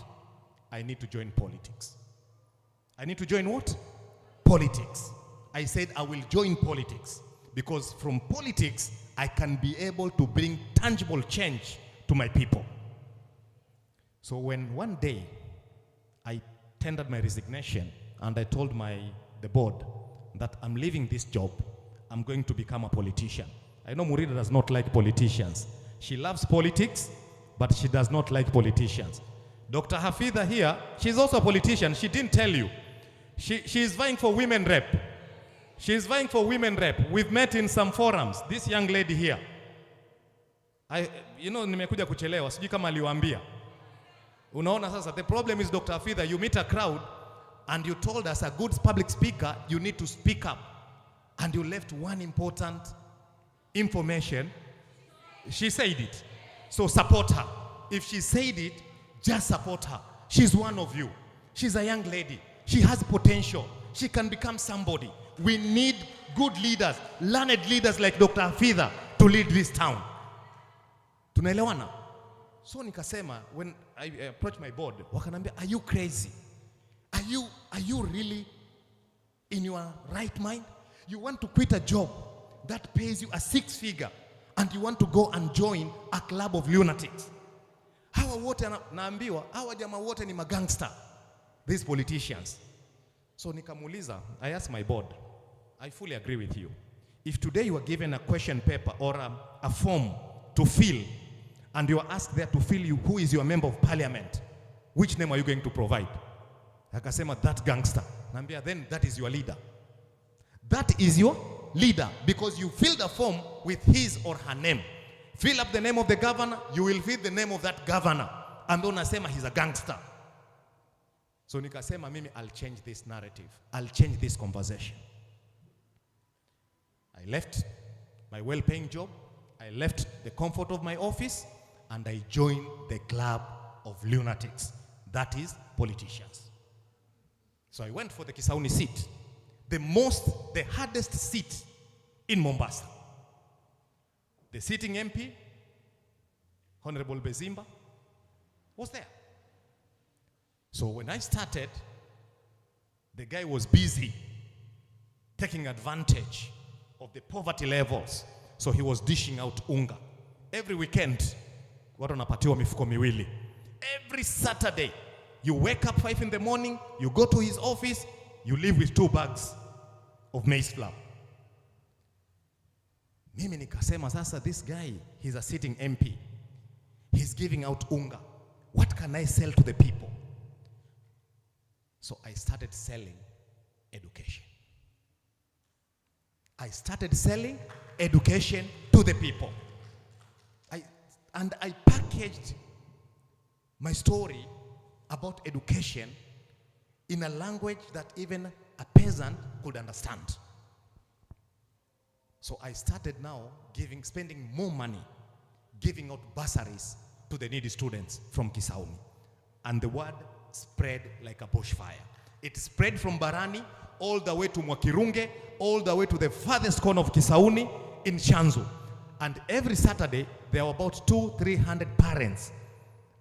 I need to join politics. I need to join what? Politics. I said I will join politics because from politics, I can be able to bring tangible change to my people. So when one day I tendered my resignation and I told the board that I'm leaving this job, I'm going to become a politician. I know Murida does not like politicians. She loves politics, but she does not like politicians. Dr. Hafidha here, she's also a politician. She didn't tell you. She is vying for women rep. She is vying for women rep. We've met in some forums. This young lady here. Nimekuja kuchelewa. Sijui kama aliwaambia. Unaona sasa, the problem is Dr. Hafidha, you meet a crowd and you told us a good public speaker, you need to speak up. And you left one important information. She said it. So support her. If she said it, just support her. She's one of you. She's a young lady. She has potential. She can become somebody. We need good leaders, learned leaders like Dr. Hafidha to lead this town. Tunaelewana? So nikasema, when I approached my board, wakanambia, are you crazy? Are you really in your right mind? You want to quit a job that pays you a 6-figure and you want to go and join a club of lunatics. Hawa wote naambiwa, hawa jamaa wote ni magangster. these politicians. So nikamuuliza, I asked my board, I fully agree with you. If today you are given a question paper or a form to fill, and you are asked there to fill you, who is your member of parliament, which name are you going to provide? Akasema, that gangster. Nambia, then that is your leader. That is your leader, because you filled the form with his or her name. Fill up the name of the governor, you will fill the name of that governor. And then unasema he's a gangster. So nikasema mimi, I'll change this narrative. I'll change this conversation. I left my well-paying job. I left the comfort of my office, and I joined the club of lunatics. That is politicians. So I went for the Kisauni seat. The hardest seat in Mombasa. The sitting MP, Honorable Bezimba, was there. So when I started, the guy was busy taking advantage of the poverty levels. So he was dishing out unga. Every weekend, watu wanapatiwa mifuko miwili. Every Saturday, you wake up 5 in the morning, you go to his office, you leave with 2 bags of maize flour. Mimi nikasema sasa, this guy, he's a sitting MP. He's giving out unga. What can I sell to the people? So I started selling education. I started selling education to the people. I packaged my story about education in a language that even a peasant could understand. So I started now spending more money, giving out bursaries to the needy students from Kisauni. And the word spread like a bushfire. It spread from Barani all the way to Mwakirunge, all the way to the farthest corner of Kisauni in Shanzu. And every Saturday, there were about 200-300 parents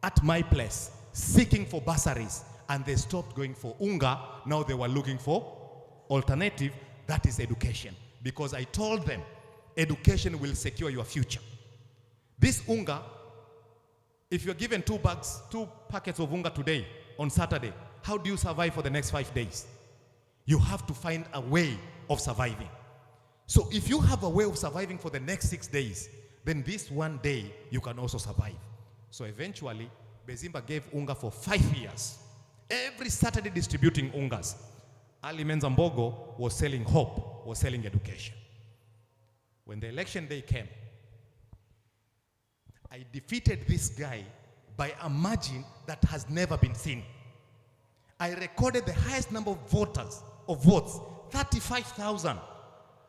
at my place seeking for bursaries. And they stopped going for unga. Now they were looking for alternative, that is education. Because I told them, education will secure your future. This unga, if you're given 2 packets of unga today, on Saturday, how do you survive for the next 5 days? You have to find a way of surviving. So if you have a way of surviving for the next 6 days, then this one day you can also survive. So eventually, Bezimba gave unga for 5 years. Every Saturday distributing ungas. Ali Menzambogo was selling hope, was selling education. When the election day came, I defeated this guy by a margin that has never been seen. I recorded the highest number of votes, 35,000,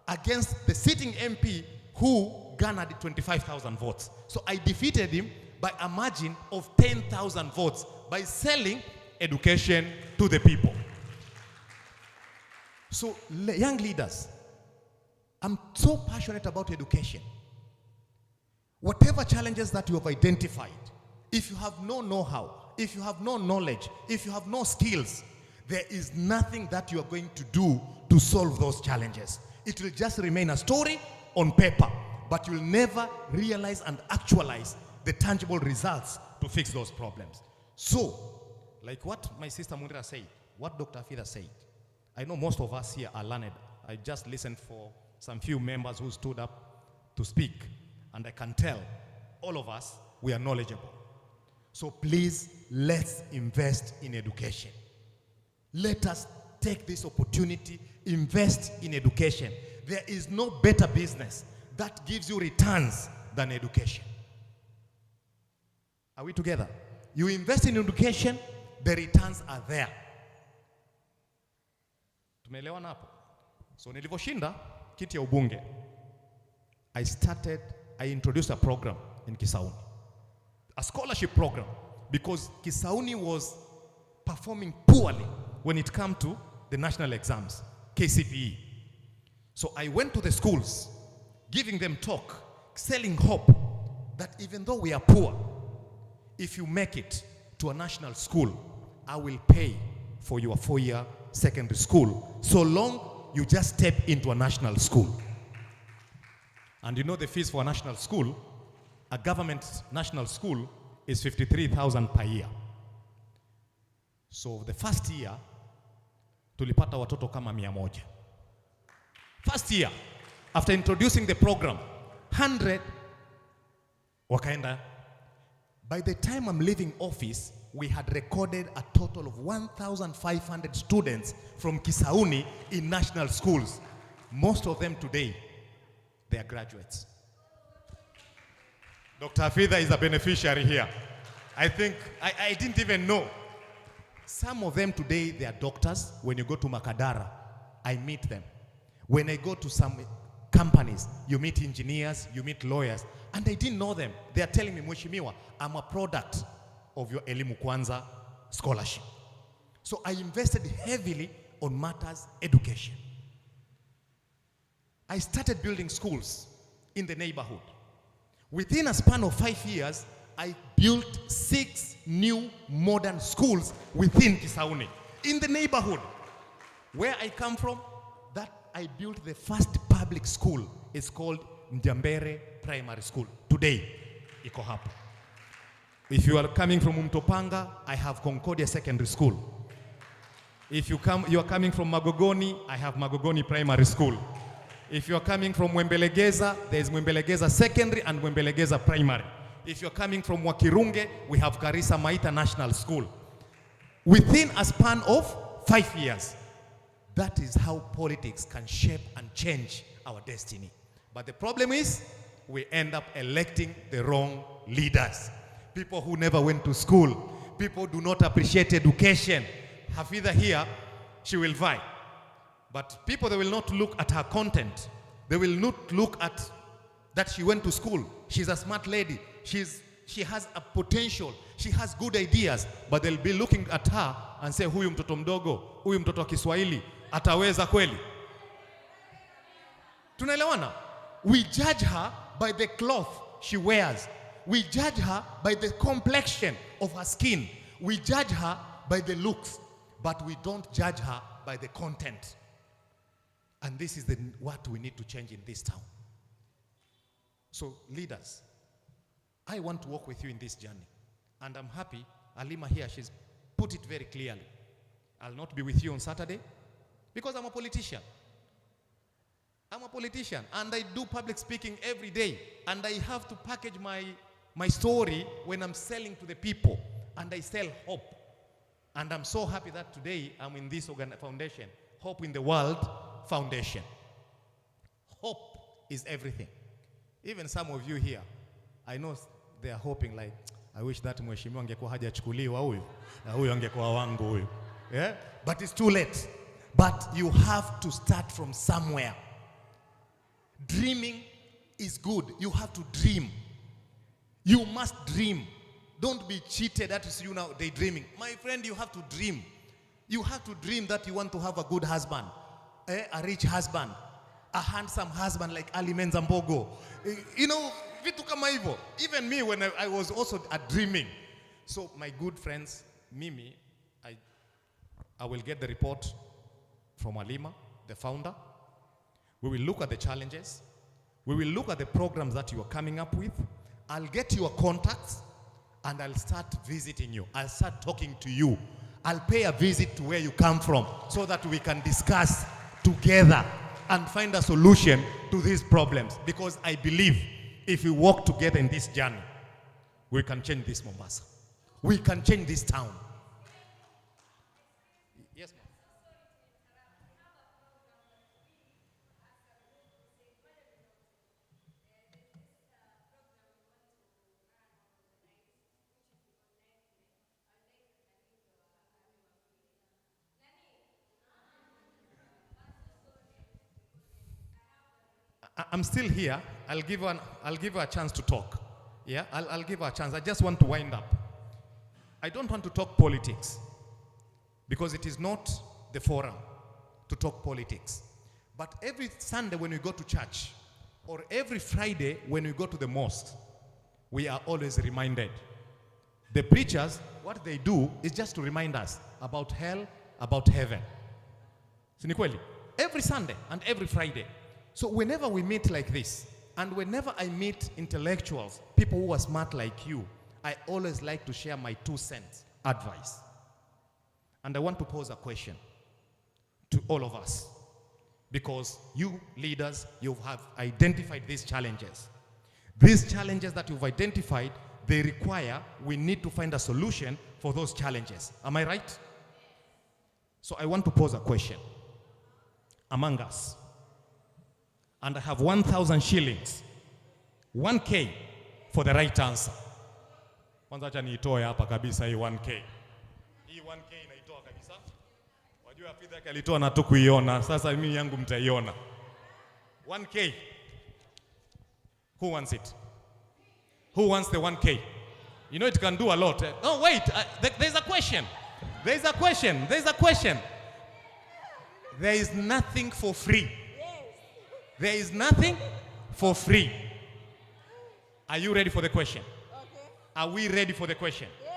against the sitting MP who garnered 25,000 votes. So I defeated him by a margin of 10,000 votes by selling education to the people. So young leaders, I'm so passionate about education. Whatever challenges that you have identified, if you have no know-how, if you have no knowledge, if you have no skills, there is nothing that you are going to do to solve those challenges. It will just remain a story on paper, but you'll never realize and actualize the tangible results to fix those problems. So, like what my sister Mundira said, what Dr. Hafidha said, I know most of us here are learned. I just listened for some few members who stood up to speak, and I can tell all of us, we are knowledgeable. So please, let's invest in education. Let us take this opportunity, invest in education. There is no better business that gives you returns than education. Are we together? You invest in education, the returns are there. Tumeelewana hapo? So nilivyoshinda kiti ya ubunge, I introduced a program in Kisauni. A scholarship program, because Kisauni was performing poorly when it came to the national exams, KCPE. So I went to the schools, giving them talk, selling hope that even though we are poor, if you make it to a national school, I will pay for your 4-year secondary school, so long you just step into a national school. And you know the fees for a national school, a government national school is 53,000 per year. So the first year, tulipata watoto kama 100. First year, after introducing the program, 100 wakaenda. By the time I'm leaving office, we had recorded a total of 1,500 students from Kisauni in national schools. Most of them today, they are graduates. Dr. Hafidha is a beneficiary here. I think, I didn't even know. Some of them today, they are doctors. When you go to Makadara, I meet them. When I go to some companies, you meet engineers, you meet lawyers, and I didn't know them. They are telling me, Mheshimiwa, I'm a product of your Elimu Kwanza scholarship. So I invested heavily on matters education. I started building schools in the neighborhood. Within a span of 5 years, I built 6 new modern schools within Kisauni, in the neighborhood. Where I come from, that I built the first public school. It's called Njambere Primary School. Today, iko hapo. If you are coming from Mtopanga, I have Concordia Secondary School. If you are coming from Magogoni, I have Magogoni Primary School. If you are coming from Mwembelegeza, there is Mwembelegeza Secondary and Mwembelegeza Primary. If you're coming from Wakirunge, we have Karisa Maita National School. Within a span of 5 years, that is how politics can shape and change our destiny. But the problem is, we end up electing the wrong leaders. People who never went to school. People do not appreciate education. Hafidha here, she will vie. But people, they will not look at her content. They will not look at that she went to school. She's a smart lady. She has a potential. She has good ideas. But they'll be looking at her and say, huyu mtoto mdogo, huyu mtoto wa Kiswahili, ataweza kweli? Tunaelewana? We judge her by the cloth she wears. We judge her by the complexion of her skin. We judge her by the looks. But we don't judge her by the content. And this is what we need to change in this town. So leaders, I want to walk with you in this journey. And I'm happy, Alima here, she's put it very clearly. I'll not be with you on Saturday because I'm a politician. I'm a politician and I do public speaking every day. And I have to package my story when I'm selling to the people. And I sell hope. And I'm so happy that today I'm in this foundation, Hope in the World Foundation. Hope is everything. Even some of you here, I know they are hoping like, I wish that mheshimiwa angekuwa hajachukuliwa huyu, na huyu angekuwa wangu huyu. Yeah? But it's too late. But you have to start from somewhere. Dreaming is good. You have to dream. You must dream. Don't be cheated that you now daydreaming. My friend, you have to dream. You have to dream that you want to have a good husband, a rich husband, a handsome husband like Ali Menza Mbogo. You know, vitu kama hivyo. Even me, when I was also dreaming. So my good friends, Mimi, I will get the report from Alima, the founder. We will look at the challenges. We will look at the programs that you are coming up with. I'll get your contacts and I'll start visiting you. I'll start talking to you. I'll pay a visit to where you come from so that we can discuss together and find a solution to these problems. Because I believe if we work together in this journey, we can change this Mombasa. We can change this town. Yes, ma'am. I'm still here. I'll give her a chance to talk. Yeah, I'll give her a chance. I just want to wind up. I don't want to talk politics because it is not the forum to talk politics. But every Sunday when we go to church or every Friday when we go to the mosque, we are always reminded. The preachers, what they do is just to remind us about hell, about heaven. Si ni kweli? Every Sunday and every Friday. So whenever we meet like this, and whenever I meet intellectuals, people who are smart like you, I always like to share my 2 cents advice. And I want to pose a question to all of us, because you leaders, you have identified these challenges. These challenges that you've identified, we need to find a solution for those challenges. Am I right? So I want to pose a question among us. And I have 1,000 shillings, 1K for the right answer. Kwanza acha niitoe hapa kabisa hii 1K. Hii 1K inaitoa kabisa. Wajua Hafidh yake alitoa na tukuiona. Sasa mimi yangu mtaiona. 1K. Who wants it? Who wants the 1K? You know it can do a lot. Oh wait, there's a question. There's a question. There's a question. There is nothing for free. There is nothing for free. Are you ready for the question? Okay. Are we ready for the question? Yes.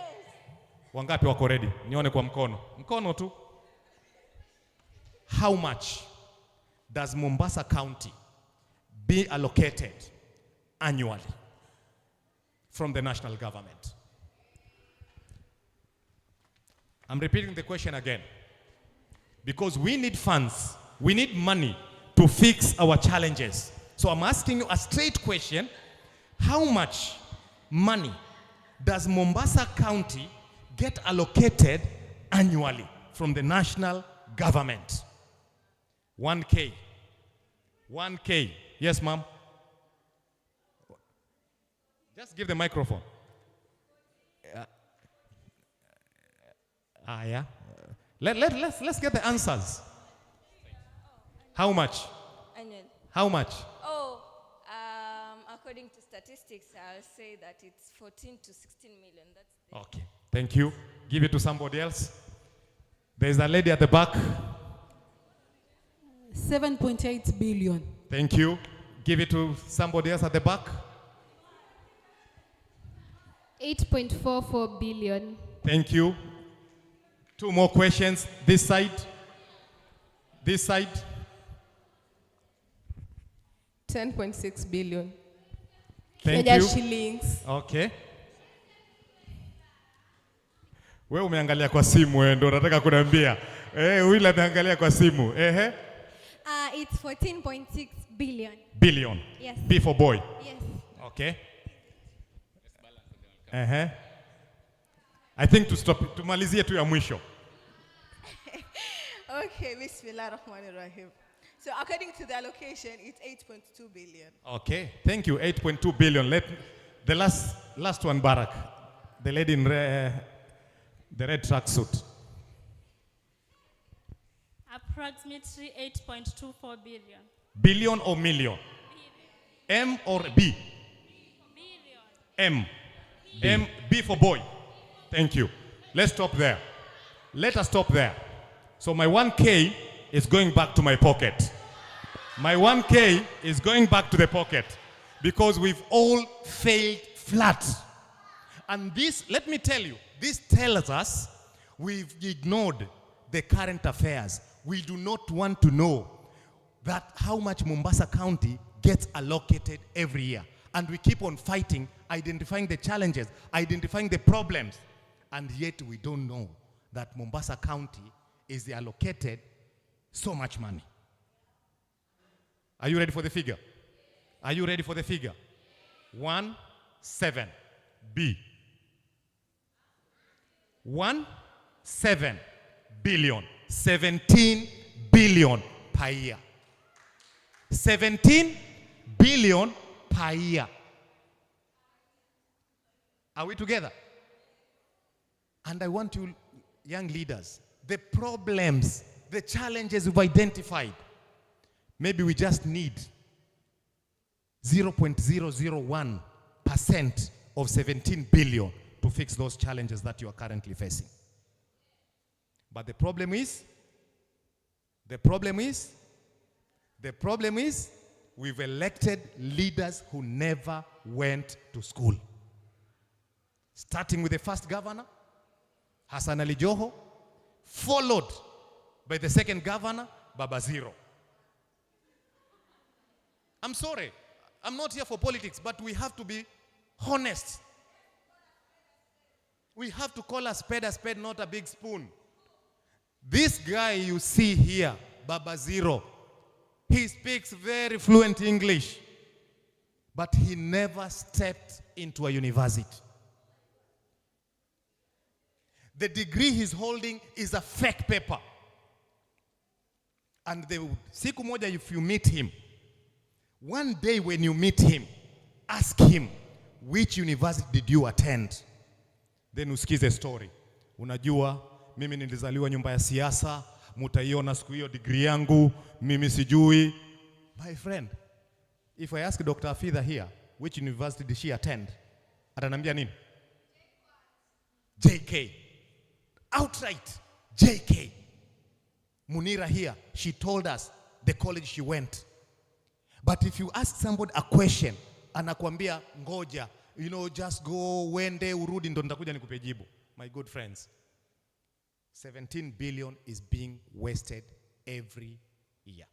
Wangapi wako ready? Nione kwa mkono. Mkono tu. How much does Mombasa County be allocated annually from the national government? I'm repeating the question again. Because we need funds, we need money to fix our challenges. So I'm asking you a straight question. How much money does Mombasa County get allocated annually from the national government? 1K. 1K. Yes, ma'am. Just give the microphone. Yeah. Let's get the answers. How much? Annual. How much? Oh, according to statistics, I'll say that it's 14 to 16 million. That's okay. Thank you. Give it to somebody else. There's a lady at the back. 7.8 billion. Thank you. Give it to somebody else at the back. 8.44 billion. Thank you. 2 more questions. This side. This side. 10.6 billion. Thank Kenya you. shillings. Okay. Wewe umeangalia kwa simu wewe ndio unataka kuniambia. Wila ameangalia kwa simu. It's 14.6 billion. Billion. Yes. B for boy. Yes. Okay. I think to stop, tumalizie tu ya mwisho. Okay, Bismillahirrahmanirrahim. So according to the allocation, it's 8.2 billion. Okay, thank you. 8.2 billion. Let the last one, Barak. The lady in the red tracksuit. Approximately 8.24 billion. Billion or million? Billion. M or B? Billion. M. B for boy. Thank you. Let's stop there. Let us stop there. So my 1K is going back to my pocket. My 1K is going back to the pocket because we've all failed flat. And this, let me tell you, this tells us we've ignored the current affairs. We do not want to know that how much Mombasa County gets allocated every year. And we keep on fighting, identifying the challenges, identifying the problems. And yet we don't know that Mombasa County is allocated so much money. Are you ready for the figure? Are you ready for the figure? 17 B. 17 billion. 17 billion per year. 17 billion per year. Are we together? And I want you, young leaders, the problems, the challenges we've identified, maybe we just need 0.001% of 17 billion to fix those challenges that you are currently facing. But the problem is, we've elected leaders who never went to school. Starting with the first governor, Hassan Ali Joho, followed by the second governor, Baba Zero. I'm sorry, I'm not here for politics, but we have to be honest. We have to call a spade, not a big spoon. This guy you see here, Baba Zero, he speaks very fluent English, but he never stepped into a university. The degree he's holding is a fake paper. And siku moja, if you meet him, one day when you meet him, ask him, which university did you attend? Then usikize story. Unajua, mimi nilizaliwa nyumba ya siasa, mutaiona siku hiyo degree yangu, mimi sijui. My friend, if I ask Dr. Hafidha here, which university did she attend? Atanambia nini? JK. Outright, JK. Munira here, she told us the college she went. But if you ask somebody a question, anakuambia ngoja, just go, wende, urudi, ndo nitakuja nikupe jibu. My good friends, 17 billion is being wasted every year.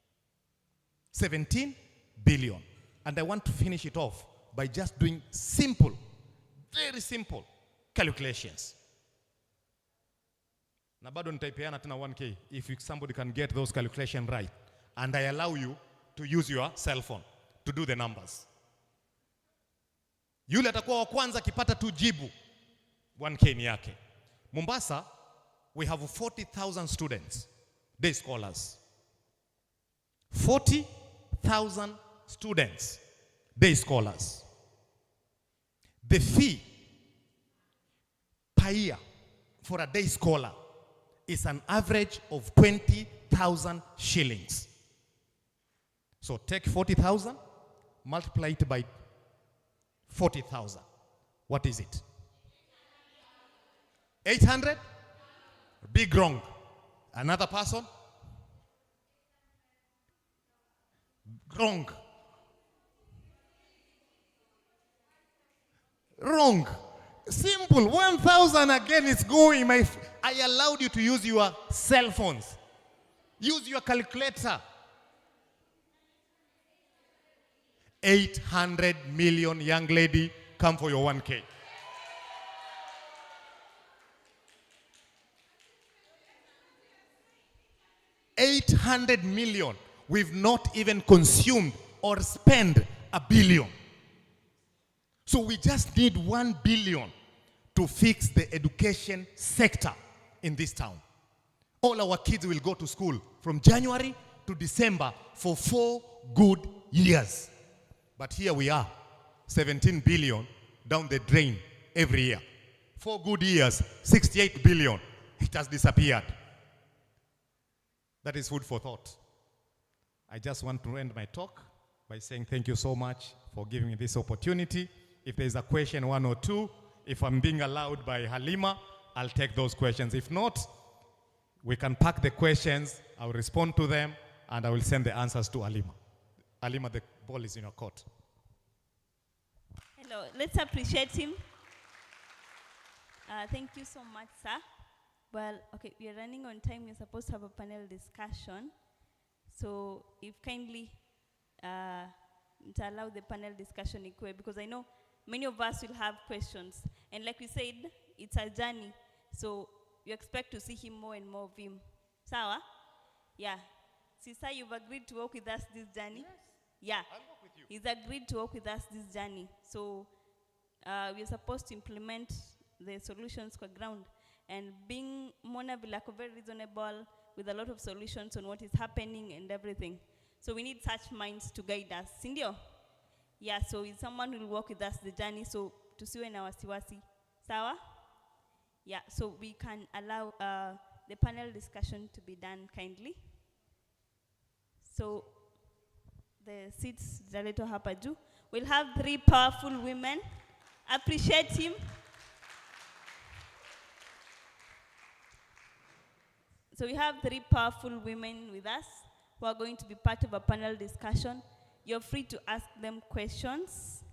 17 billion. And I want to finish it off by just doing simple, very simple calculations. Na bado nitaipeana tena 1K if somebody can get those calculations right. And I allow you to use your cell phone to do the numbers. Yule atakuwa wa kwanza kipata tu jibu, 1K ni yake. Mombasa, we have 40,000 students, day scholars. 40,000 students, day scholars. The fee per year for a day scholar is an average of 20,000 shillings. So take 40,000, multiply it by 40,000. What is it? 800? Big wrong. Another person? Wrong. Wrong. Simple. 1,000 again is going. I allowed you to use your cell phones. Use your calculator. 800 million, young lady, come for your 1K. $800 million. We've not even consumed or spent $1 billion. So we just need $1 billion to fix the education sector in this town. All our kids will go to school from January to December for 4 good years. But here we are, 17 billion down the drain every year. 4 good years, 68 billion. It has disappeared. That is food for thought. I just want to end my talk by saying thank you so much for giving me this opportunity. If there is a question, 1 or 2, if I'm being allowed by Halima, I'll take those questions. If not, we can pack the questions, I'll respond to them, and I will send the answers to Halima. Halima, the ball is in your court. Hello, let's appreciate him. Thank you so much, sir. Well, okay, we are running on time. We're supposed to have a panel discussion. So if kindly to allow the panel discussion equally, because I know many of us will have questions. And like we said, it's a journey. So you expect to see him more and more of him. Sawa? Yeah. Sister, you've agreed to work with us this journey? Yes. Yeah. I'll work with you. He's agreed to work with us this journey. So we're supposed to implement the solutions for ground. And being Mona Vilako very reasonable with a lot of solutions on what is happening and everything. So we need such minds to guide us. Sindio? Yeah, so it's someone who will work with us the journey, so to see in our wasiwasi. Sawa? Yeah, so we can allow the panel discussion to be done kindly. So the seats Zaleto Hapaju. We'll have 3 powerful women. Appreciate him. So we have 3 powerful women with us who are going to be part of a panel discussion. You're free to ask them questions.